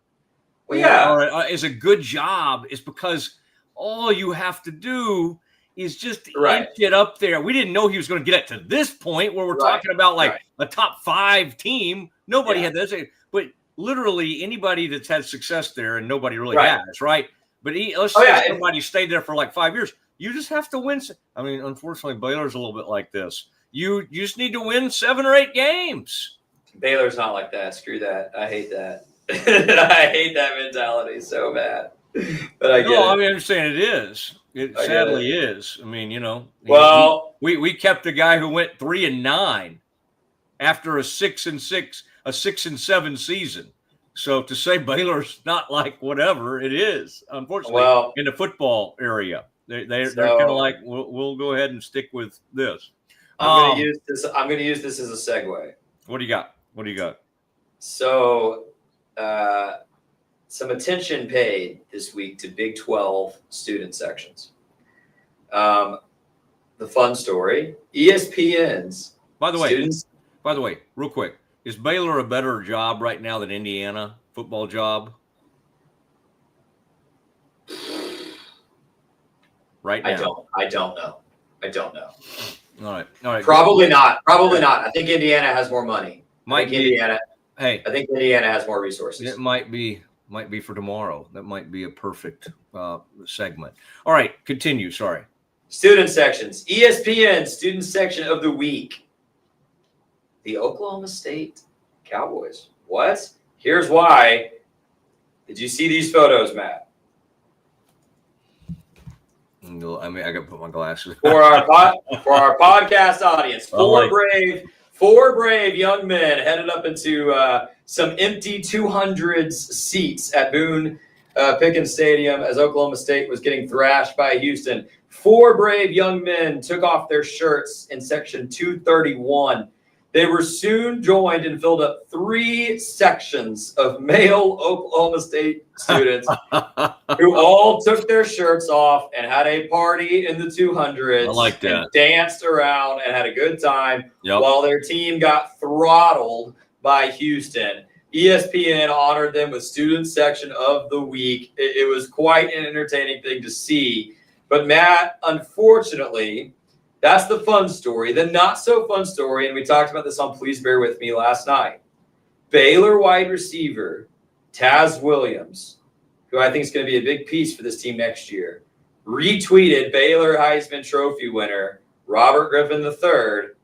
is a good job is because all you have to do is just inch it up there. We didn't know he was going to get it to this point where we're talking about a top 5 team. Nobody had this, but literally anybody that's had success there, and nobody really has, right? But let's say somebody stayed there for like 5 years. You just have to win. I mean, unfortunately, Baylor's a little bit like this. You just need to win 7 or 8 games. Baylor's not like that. Screw that. I hate that. I hate that mentality so bad. But I get it. I mean, I'm saying it is. It sadly is. I mean, Well, we kept a guy who went 3-9 after a 6-7 season. So to say Baylor's not like whatever, it is, unfortunately, in the football area. They're kind of like, we'll go ahead and stick with this. I'm going to use this as a segue. What do you got? So, some attention paid this week to Big 12 student sections. The fun story: ESPN's. By the way, real quick, is Baylor a better job right now than Indiana football job? Right now, I don't know. All right. Probably not. I think Indiana has more money. I think Indiana has more resources. It might be for tomorrow. That might be a perfect segment. All right, continue. Sorry. Student sections. ESPN student section of the week. The Oklahoma State Cowboys. What? Here's why. Did you see these photos, Matt? I mean, I got to put my glasses. For our podcast audience, four brave young men headed up into some empty 200s seats at Boone Pickens Stadium as Oklahoma State was getting thrashed by Houston. 4 brave young men took off their shirts in section 231. They were soon joined and filled up 3 sections of male Oklahoma State students who all took their shirts off and had a party in the 200s. I like that. And danced around and had a good time while their team got throttled by Houston. ESPN honored them with Student Section of the Week. It was quite an entertaining thing to see. But Matt, unfortunately, that's the fun story. The not so fun story, and we talked about this on Please Bear With Me last night. Baylor wide receiver Taz Williams, who I think is going to be a big piece for this team next year, retweeted Baylor Heisman Trophy winner Robert Griffin III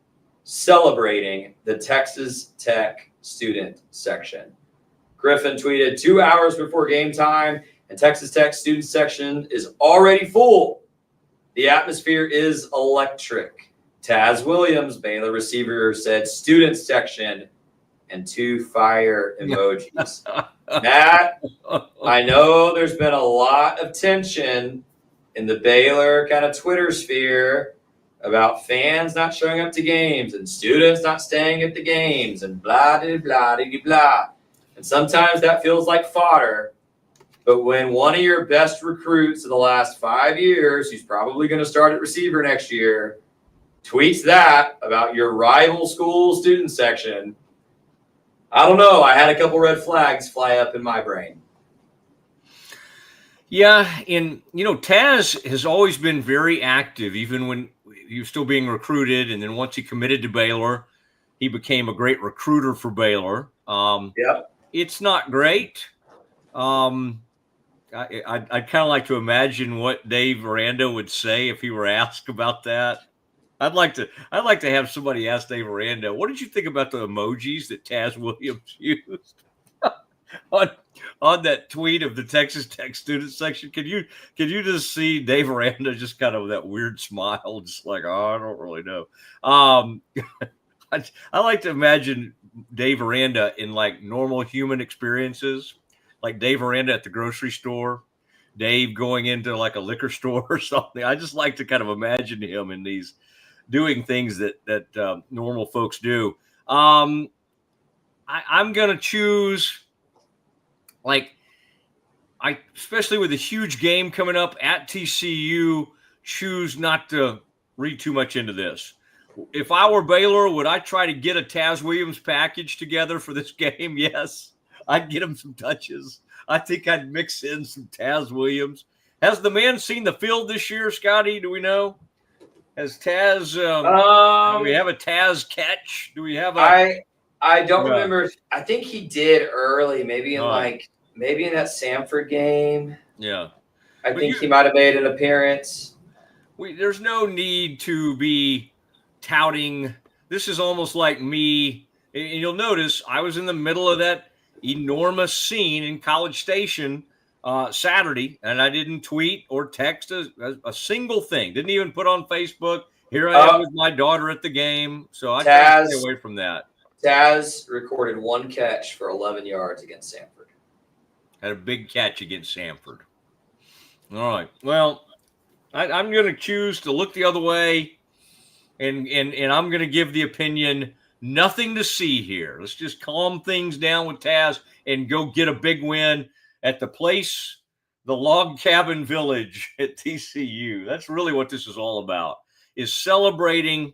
celebrating the Texas Tech student section. Griffin tweeted 2 hours before game time, and Texas Tech student section is already full. The atmosphere is electric. Taz Williams, Baylor receiver, said student section and 2 fire emojis. Matt, I know there's been a lot of tension in the Baylor kind of Twitter sphere about fans not showing up to games and students not staying at the games and blah, blah, blah, blah, blah. And sometimes that feels like fodder. But when one of your best recruits in the last 5 years, who's probably going to start at receiver next year, tweets that about your rival school student section, I don't know. I had a couple red flags fly up in my brain. Yeah, and Taz has always been very active, even when he was still being recruited. And then once he committed to Baylor, he became a great recruiter for Baylor. Yep. It's not great. I'd kind of like to imagine what Dave Aranda would say if he were asked about that. I'd like to have somebody ask Dave Aranda, what did you think about the emojis that Taz Williams used on that tweet of the Texas Tech student section? Can you just see Dave Aranda just kind of that weird smile, just like, oh, I don't really know. I like to imagine Dave Aranda in like normal human experiences, like Dave Aranda at the grocery store, Dave going into like a liquor store or something. I just like to kind of imagine him in these doing things that normal folks do. I'm going to choose, especially with a huge game coming up at TCU, choose not to read too much into this. If I were Baylor, would I try to get a Taz Williams package together for this game? Yes. I'd get him some touches. I think I'd mix in some Taz Williams. Has the man seen the field this year, Scotty? Do we know? Has Taz? Do we have a Taz catch? Do we have a? I don't remember. I think he did early, maybe in that Samford game. Yeah. I think he might have made an appearance. There's no need to be touting. This is almost like me. And you'll notice I was in the middle of that enormous scene in College Station Saturday, and I didn't tweet or text a single thing. Didn't even put on Facebook. Here I am with my daughter at the game. So I try to stay away from that. Taz recorded one catch for 11 yards against Samford. Had a big catch against Samford. All right. Well, I'm going to choose to look the other way, and I'm going to give the opinion nothing to see here. Let's just calm things down with Taz and go get a big win at the place, the Log Cabin Village at TCU. That's really what this is all about, is celebrating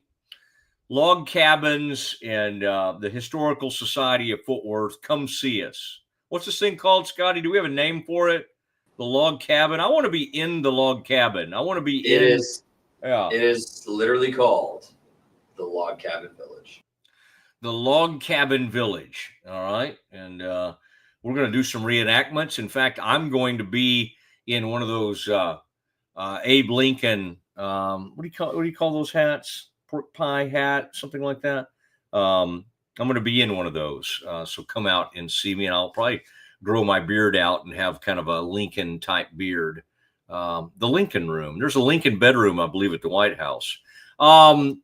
log cabins and the Historical Society of Fort Worth. Come see us. What's this thing called, Scotty? Do we have a name for it? The log cabin? I want to be in the log cabin. I want to be It is literally called the Log Cabin Village. The Log Cabin Village. All right. And we're going to do some reenactments. In fact, I'm going to be in one of those Abe Lincoln, what do you call those hats? Pork pie hat, something like that. I'm going to be in one of those. So come out and see me, and I'll probably grow my beard out and have kind of a Lincoln type beard. The Lincoln Room. There's a Lincoln bedroom, I believe, at the White House. All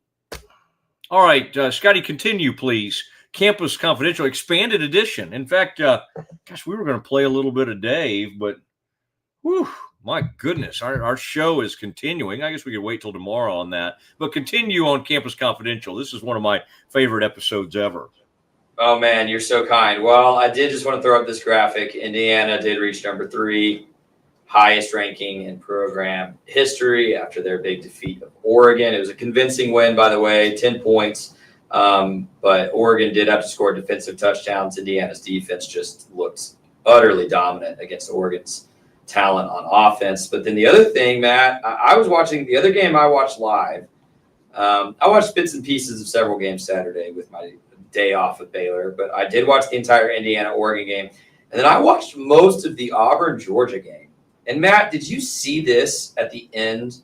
right, Scotty, continue, please. Campus Confidential expanded edition. In fact, we were going to play a little bit of Dave, but whew, my goodness, our show is continuing. I guess we could wait till tomorrow on that. But continue on Campus Confidential. This is one of my favorite episodes ever. Oh, man, you're so kind. Well, I did just want to throw up this graphic. Indiana did reach number 3, highest ranking in program history after their big defeat of Oregon. It was a convincing win, by the way, 10 points. But Oregon did have to score defensive touchdowns. Indiana's defense just looked utterly dominant against Oregon's talent on offense. But then the other thing, Matt, I was watching the other game I watched live. I watched bits and pieces of several games Saturday with my day off at Baylor, but I did watch the entire Indiana-Oregon game. And then I watched most of the Auburn-Georgia game. And Matt, did you see this at the end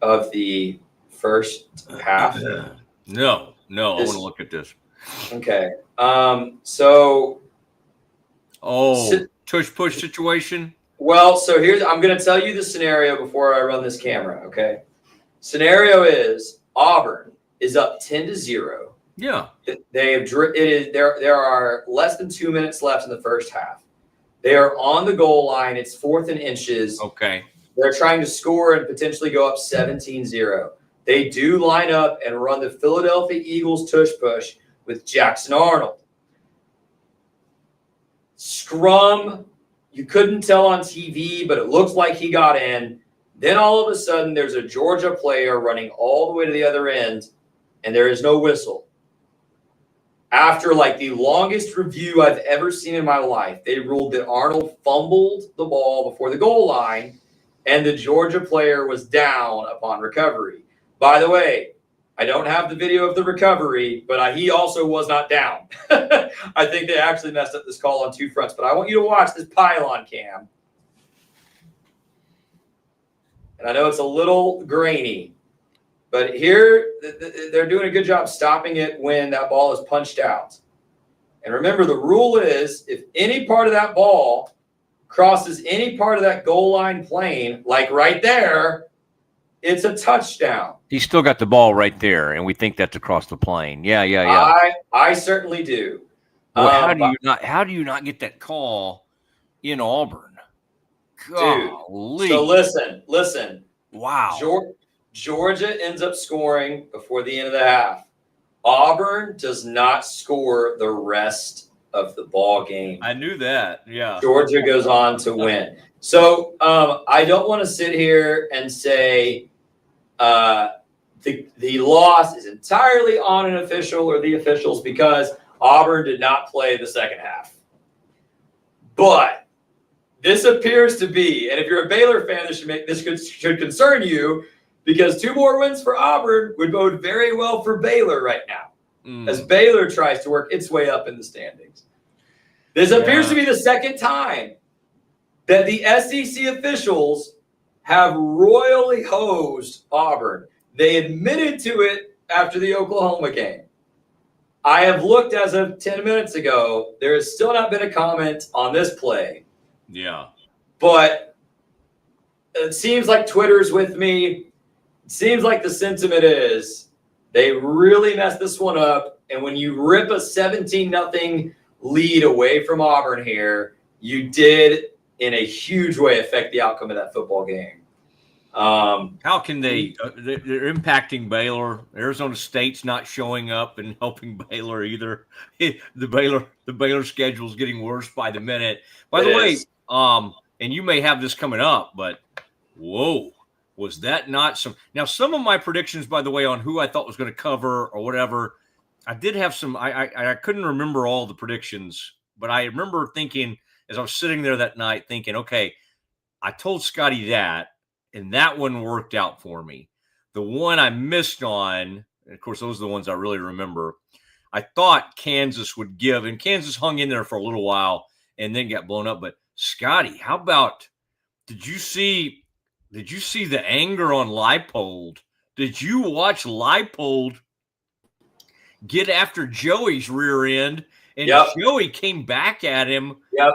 of the first half? No, I want to look at this. Okay. Tush push situation. Well, so I'm going to tell you the scenario before I run this camera. Okay. Scenario is Auburn is up 10-0. Yeah. There are less than 2 minutes left in the first half. They are on the goal line. It's 4th and inches. Okay. They're trying to score and potentially go up 17-0. they do line up and run the Philadelphia Eagles tush push with Jackson Arnold. Scrum, you couldn't tell on TV, but it looks like he got in. Then all of a sudden, there's a Georgia player running all the way to the other end, and there is no whistle. After like the longest review I've ever seen in my life, they ruled that Arnold fumbled the ball before the goal line, and the Georgia player was down upon recovery. By the way, I don't have the video of the recovery, but he also was not down. I think they actually messed up this call on two fronts, but I want you to watch this pylon cam. And I know it's a little grainy, but here they're doing a good job stopping it when that ball is punched out. And remember, the rule is if any part of that ball crosses any part of that goal line plane, like right there, it's a touchdown. He's still got the ball right there, and we think that's across the plane. Yeah. I certainly do. Well, how do you not get that call in Auburn? Golly. Dude, so listen. Wow. Georgia ends up scoring before the end of the half. Auburn does not score the rest of the ball game. I knew that. Yeah. Georgia goes on to win. So I don't want to sit here and say the loss is entirely on an official or the officials because Auburn did not play the second half. But this appears to be, and if you're a Baylor fan, this should concern you because 2 more wins for Auburn would bode very well for Baylor right now as Baylor tries to work its way up in the standings. This appears to be the second time that the SEC officials have royally hosed Auburn. They admitted to it after the Oklahoma game. I have looked as of 10 minutes ago. There has still not been a comment on this play. Yeah. But it seems like Twitter's with me. It seems like the sentiment is they really messed this one up. And when you rip a 17-0 lead away from Auburn here, you did in a huge way affect the outcome of that football game. How can they? They're impacting Baylor. Arizona State's not showing up and helping Baylor either. The Baylor schedule is getting worse by the minute. By the way, and you may have this coming up, but whoa, was that not some? Now, some of my predictions, by the way, on who I thought was going to cover or whatever, I did have some. I couldn't remember all the predictions, but I remember thinking as I was sitting there that night, thinking, okay, I told Scotty that. And that one worked out for me. The one I missed on, and of course, those are the ones I really remember. I thought Kansas would give, and Kansas hung in there for a little while and then got blown up. But Scotty, how about? Did you see the anger on Leipold? Did you watch Leipold get after Joey's rear end? And Joey came back at him. By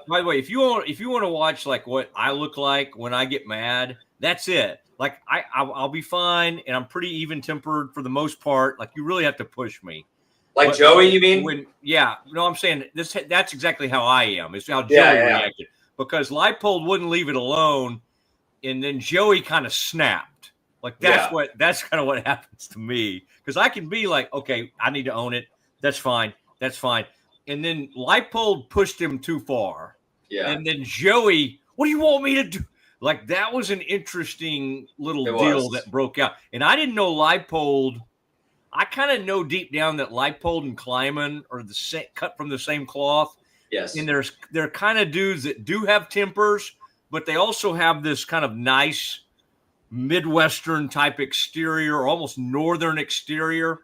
the way, if you want to watch like what I look like when I get mad, that's it. Like I'll be fine, and I'm pretty even tempered for the most part. Like you really have to push me. Like Joey, you mean? I'm saying this. That's exactly how I am. It's how Joey reacted because Leipold wouldn't leave it alone, and then Joey kind of snapped. Like that's kind of what happens to me because I can be like, okay, I need to own it. That's fine. That's fine. And then Leipold pushed him too far. Yeah. And then Joey, what do you want me to do? Like, that was an interesting little deal that broke out. And I didn't know Leipold. I kind of know deep down that Leipold and Kleiman are the same, cut from the same cloth. Yes. And they're kind of dudes that do have tempers, but they also have this kind of nice Midwestern type exterior, almost Northern exterior,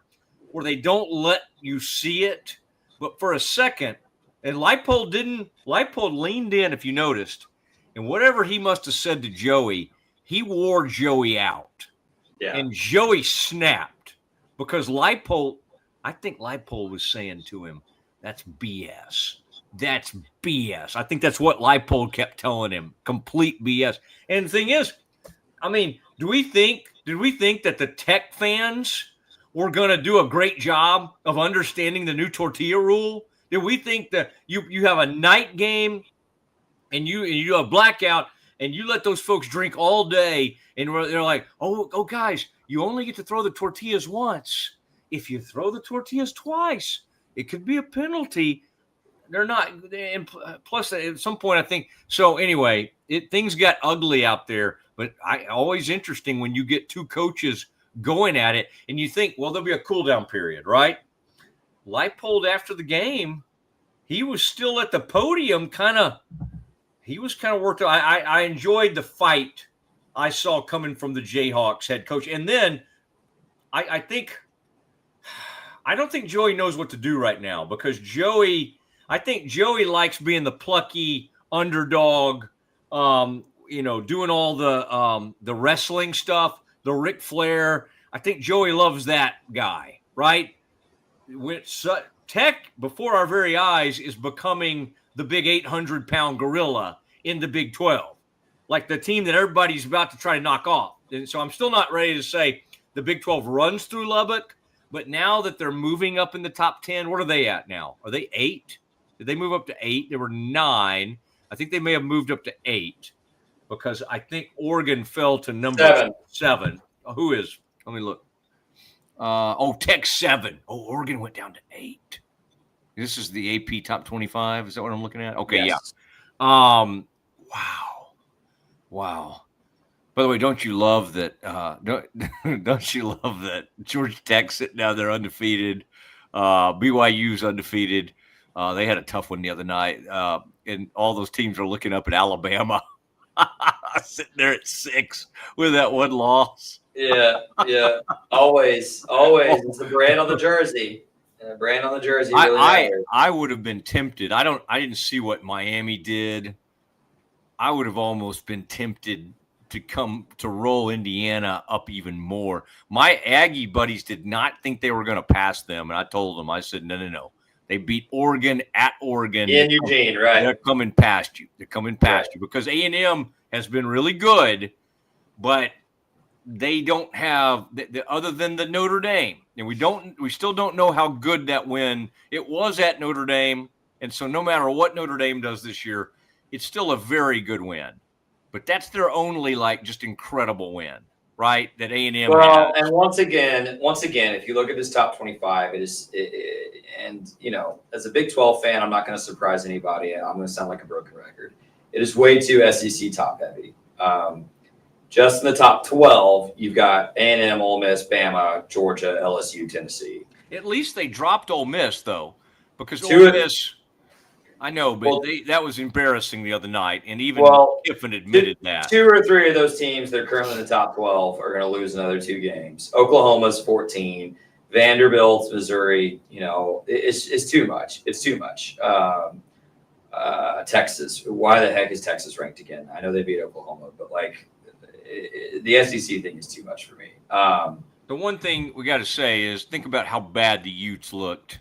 where they don't let you see it. But for a second, and Leipold leaned in, if you noticed, and whatever he must have said to Joey, he wore Joey out. Yeah. And Joey snapped because I think Leipold was saying to him, that's BS. That's BS. I think that's what Leipold kept telling him, complete BS. And the thing is, I mean, did we think that the Tech fans were going to do a great job of understanding the new tortilla rule? Did we think that you have a night game and you do a blackout and you let those folks drink all day, and they're like, oh, guys, you only get to throw the tortillas once. If you throw the tortillas twice, it could be a penalty. They're not. And plus, at some point, I think so. Anyway, things got ugly out there, but always interesting when you get two coaches going at it, and you think, well, there'll be a cool down period, right? Leipold after the game, he was still at the podium, he was kind of worked out. I enjoyed the fight I saw coming from the Jayhawks head coach, and then I don't think Joey knows what to do right now because I think Joey likes being the plucky underdog, doing all the wrestling stuff, the Ric Flair. I think Joey loves that guy, right? Tech, before our very eyes, is becoming the big 800-pound gorilla in the Big 12, like the team that everybody's about to try to knock off. And so I'm still not ready to say the Big 12 runs through Lubbock, but now that they're moving up in the top 10, what are they at now? Are they 8? Did they move up to 8? They were 9. I think they may have moved up to 8 because I think Oregon fell to number 7. Who is? Let me look. Tech 7. Oregon went down to 8. This is the AP top 25. Is that what I'm looking at? Okay, yes. Yeah. Wow. By the way, don't you love that? Don't you love that Georgia Tech sitting down there undefeated? BYU's undefeated. They had a tough one the other night, and all those teams are looking up at Alabama, sitting there at 6 with that one loss. Yeah. Always. It's the brand on the jersey. Brand on the jersey. Really I would have been tempted. I didn't see what Miami did. I would have almost been tempted to roll Indiana up even more. My Aggie buddies did not think they were going to pass them, and I told them, I said, no. They beat Oregon at Oregon. In Eugene, right. They're coming past you. You because A&M has been really good, but they don't have other than the Notre Dame. And we still don't know how good that win. It was at Notre Dame, and so no matter what Notre Dame does this year, it's still a very good win. But that's their only just incredible win, right? That A&M has. And once again, if you look at this top 25, as a Big 12 fan, I'm not going to surprise anybody. I'm going to sound like a broken record. It is way too SEC top heavy. Just in the top 12, you've got A&M, Ole Miss, Bama, Georgia, LSU, Tennessee. At least they dropped Ole Miss, though, because Ole Miss – I know, but that was embarrassing the other night, and even Kiffin admitted that. 2 or 3 of those teams that are currently in the top 12 are going to lose another 2 games. Oklahoma's 14. Vanderbilt, Missouri, it's too much. It's too much. Texas. Why the heck is Texas ranked again? I know they beat Oklahoma, but the SEC thing is too much for me. The one thing we got to say is think about how bad the Utes looked.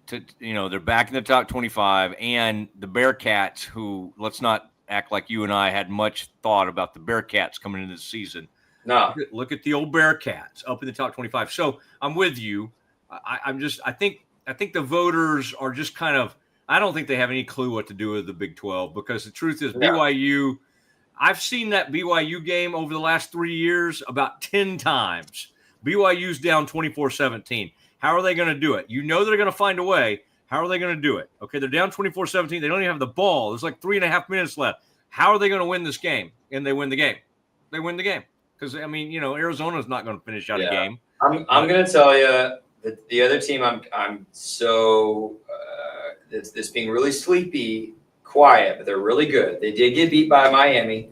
They're back in the top 25, and the Bearcats, who let's not act like you and I had much thought about the Bearcats coming into the season. No, look at the old Bearcats up in the top 25. So I'm with you. I think the voters are just kind of. I don't think they have any clue what to do with the Big 12 because the truth is BYU. I've seen that BYU game over the last 3 years about 10 times. BYU's down 24-17. How are they going to do it? They're going to find a way. How are they going to do it? Okay, they're down 24-17. They don't even have the ball. There's 3.5 minutes left. How are they going to win this game? And they win the game. They win the game. Because, Arizona's not going to finish out a game. I'm going to tell you that the other team I'm so that's being really sleepy, quiet, but they're really good. They did get beat by Miami.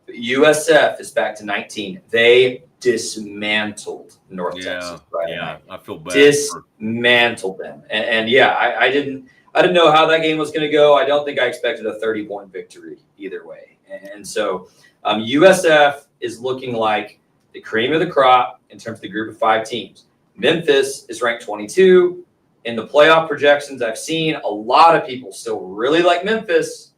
But USF is back to 19. They dismantled North Texas Friday night. I feel bad. Dismantled them, and I didn't know how that game was going to go. I don't think I expected a 30-point victory either way, and so USF is looking like the cream of the crop in terms of the group of 5 teams. Memphis is ranked 22 in the playoff projections. I've seen a lot of people still really like Memphis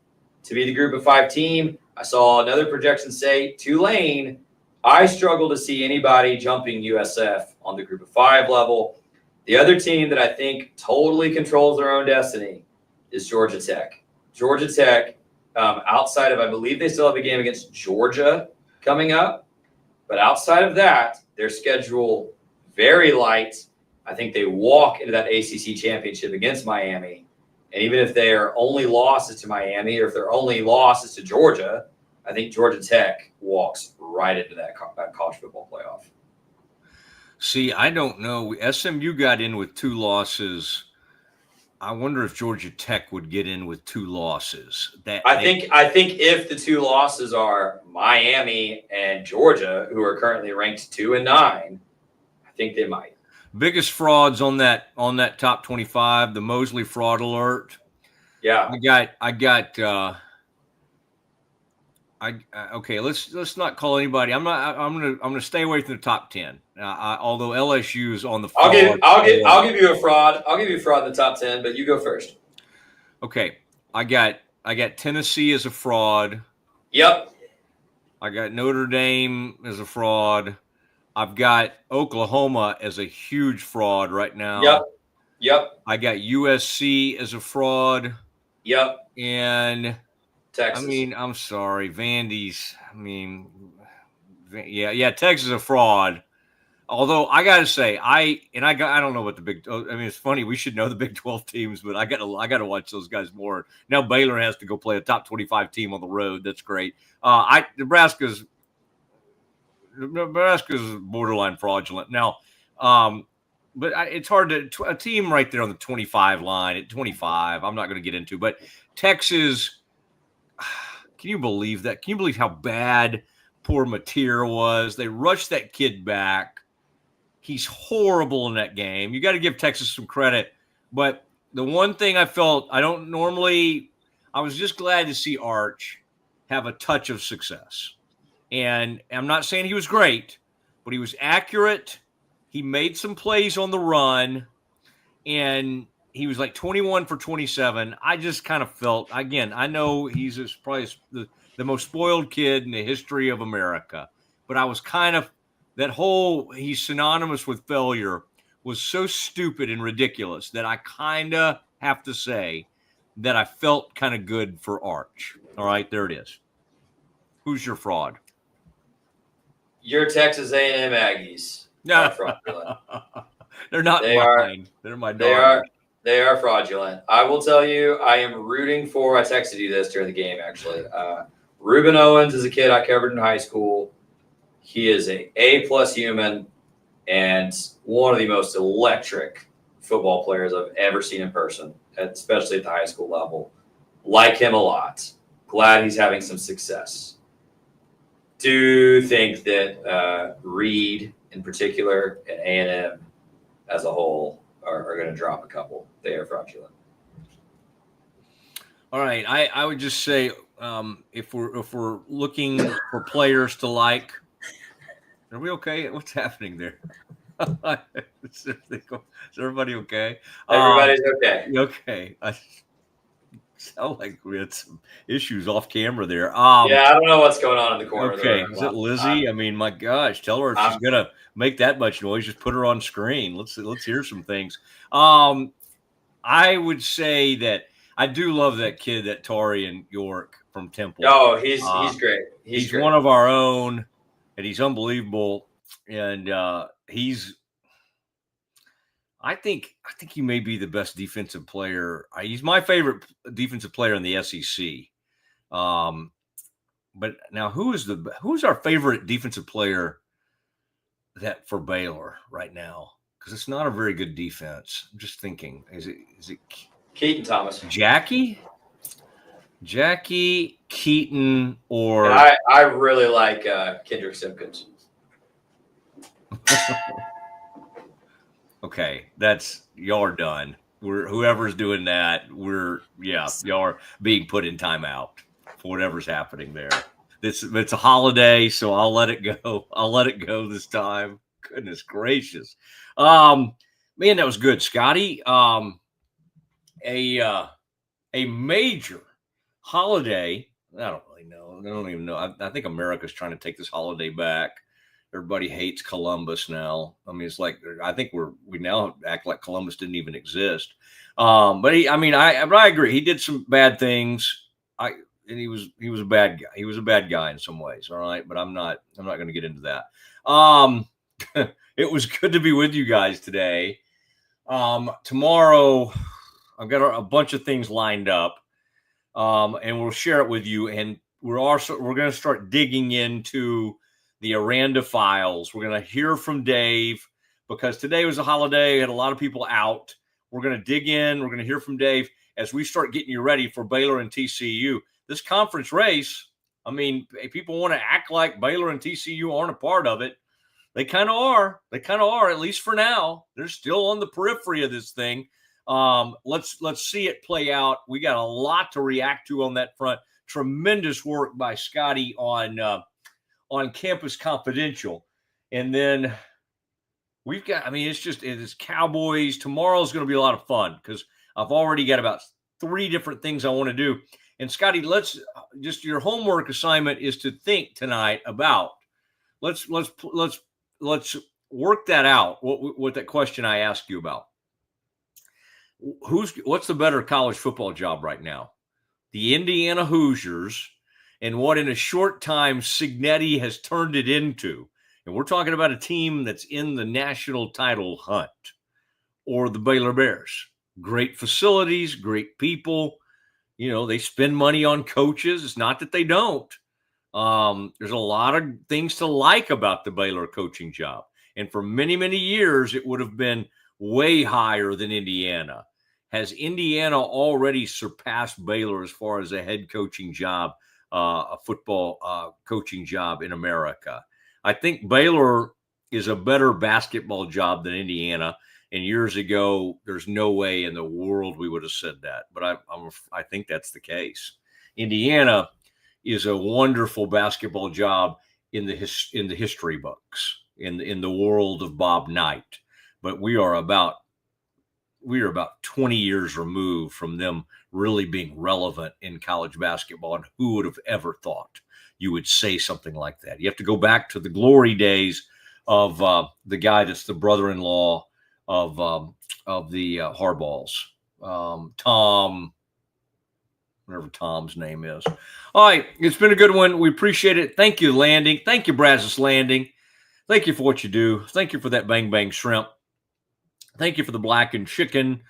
to be the group of 5 team. I saw another projection say Tulane. I struggle to see anybody jumping USF on the group of 5 level. The other team that I think totally controls their own destiny is Georgia Tech. Georgia Tech, outside of, I believe they still have a game against Georgia coming up. But outside of that, their schedule very light. I think they walk into that ACC championship against Miami. And even if their only losses to Miami or if their only losses to Georgia, I think Georgia Tech walks right into that college football playoff. See, I don't know. SMU got in with 2 losses. I wonder if Georgia Tech would get in with 2 losses. I think if the 2 losses are Miami and Georgia, who are currently ranked 2 and 9, I think they might. Biggest frauds on that top 25, the Mosley fraud alert. Yeah. Okay, let's not call anybody. I'm gonna stay away from the top 10. Although LSU is on the fraud. I'll give you a fraud. I'll give you a fraud in the top 10, but you go first. Okay. I got Tennessee as a fraud. Yep. I got Notre Dame as a fraud. I've got Oklahoma as a huge fraud right now. Yep. I got USC as a fraud. Yep. And Texas. I mean, I'm sorry, Vandy's. I mean, yeah, Texas is a fraud. Although I gotta say, I don't know what the Big. I mean, it's funny. We should know the Big 12 teams, but I gotta watch those guys more. Now Baylor has to go play a top 25 team on the road. That's great. Nebraska's borderline fraudulent now. But it's hard to a team right there on the 25 line at 25. I'm not going to get into, but Texas. Can you believe that? Can you believe how bad poor Mateer was? They rushed that kid back. He's horrible in that game. You got to give Texas some credit. But the one thing I felt, I was just glad to see Arch have a touch of success. And I'm not saying he was great, but he was accurate. He made some plays on the run, and he was like 21 for 27. I just kind of felt, again, I know he's probably the most spoiled kid in the history of America, but I was kind of, he's synonymous with failure was so stupid and ridiculous that I kind of have to say that I felt kind of good for Arch. All right, there it is. Who's your fraud? Your Texas A&M Aggies. No, they're not mine. They're my daughter. They are fraudulent. I will tell you, I am rooting for. I texted you this during the game, actually. Reuben Owens is a kid I covered in high school. He is a A+ human and one of the most electric football players I've ever seen in person, especially at the high school level. Like him a lot. Glad he's having some success. Do think that Reed in particular and A&M as a whole are going to drop a couple. They are fraudulent. All right, I would just say if we're looking for players to like, are we okay? What's happening there? Is everybody okay? Everybody's okay. Okay. I sound like we had some issues off camera there. Yeah, I don't know what's going on in the corner. Okay, is it Lizzie? I mean, my gosh, tell her if she's gonna make that much noise, just put her on screen. Let's hear some things. I would say that I do love that kid, that Tarian York from Temple. Oh, he's great. He's great. One of our own, and he's unbelievable. And I think he may be the best defensive player. He's my favorite defensive player in the SEC. But now, who's our favorite defensive player for Baylor right now? Because it's not a very good defense. I'm just thinking, is it Keaton Thomas? Jackie Keaton, or I really like Kendrick Simpkins. Okay, y'all are done. Whoever's doing that, y'all are being put in timeout for whatever's happening there. It's a holiday, so I'll let it go. I'll let it go this time. Goodness gracious. Man, that was good, Scotty. A major holiday. I don't really know. I don't even know. I think America's trying to take this holiday back. Everybody hates Columbus now. I mean, it's like, I think we now act like Columbus didn't even exist. But I agree. He did some bad things. and he was a bad guy. He was a bad guy in some ways. All right, but I'm not going to get into that. It was good to be with you guys today. Tomorrow, I've got a bunch of things lined up, and we'll share it with you. And we're going to start digging into the Aranda files. We're going to hear from Dave because today was a holiday, had a lot of people out. We're going to dig in. We're going to hear from Dave as we start getting you ready for Baylor and TCU. This conference race, I mean, people want to act like Baylor and TCU aren't a part of it. They kind of are. They kind of are, at least for now. They're still on the periphery of this thing. Let's see it play out. We got a lot to react to on that front. Tremendous work by Scotty on Campus Confidential. And then we've got, I mean, it's Cowboys. Tomorrow's going to be a lot of fun because I've already got about 3 different things I want to do. And Scotty, your homework assignment is to think tonight about, let's work that out. What that question I asked you about. What's the better college football job right now? The Indiana Hoosiers and what in a short time Cignetti has turned it into. And we're talking about a team that's in the national title hunt, or the Baylor Bears. Great facilities, great people. You know, they spend money on coaches. It's not that they don't. There's a lot of things to like about the Baylor coaching job. And for many, many years, it would have been way higher than Indiana. Has Indiana already surpassed Baylor as far as a head coaching job, a football coaching job in America? I think Baylor is a better basketball job than Indiana. And years ago, there's no way in the world we would have said that. But I think that's the case. Indiana is a wonderful basketball job in the history books, in the world of Bob Knight. But we are about 20 years removed from them really being relevant in college basketball. And who would have ever thought you would say something like that? You have to go back to the glory days of the guy that's the brother-in-law of the Harbaughs, Tom, whatever Tom's name is. All right, it's been a good one. We appreciate it. Thank you, Landing. Thank you, Brazos Landing. Thank you for what you do. Thank you for that Bang Bang Shrimp. Thank you for the blackened chicken,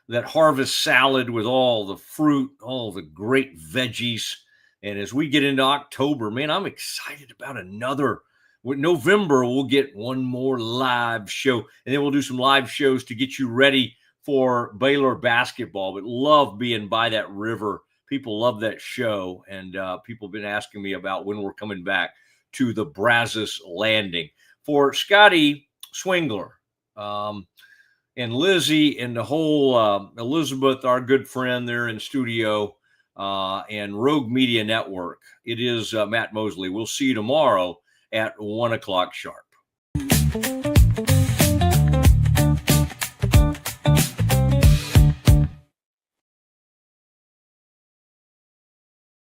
that harvest salad with all the fruit, all the great veggies. And as we get into October, man, I'm excited about another. With November, we'll get one more live show, and then we'll do some live shows to get you ready for Baylor basketball. But love being by that river. People love that show, and people have been asking me about when we're coming back to the Brazos Landing. For Scotty Swingler, and Lizzie and the whole Elizabeth, our good friend there in studio, and Rogue Media Network. It is Matt Mosley. We'll see you tomorrow at 1:00 sharp.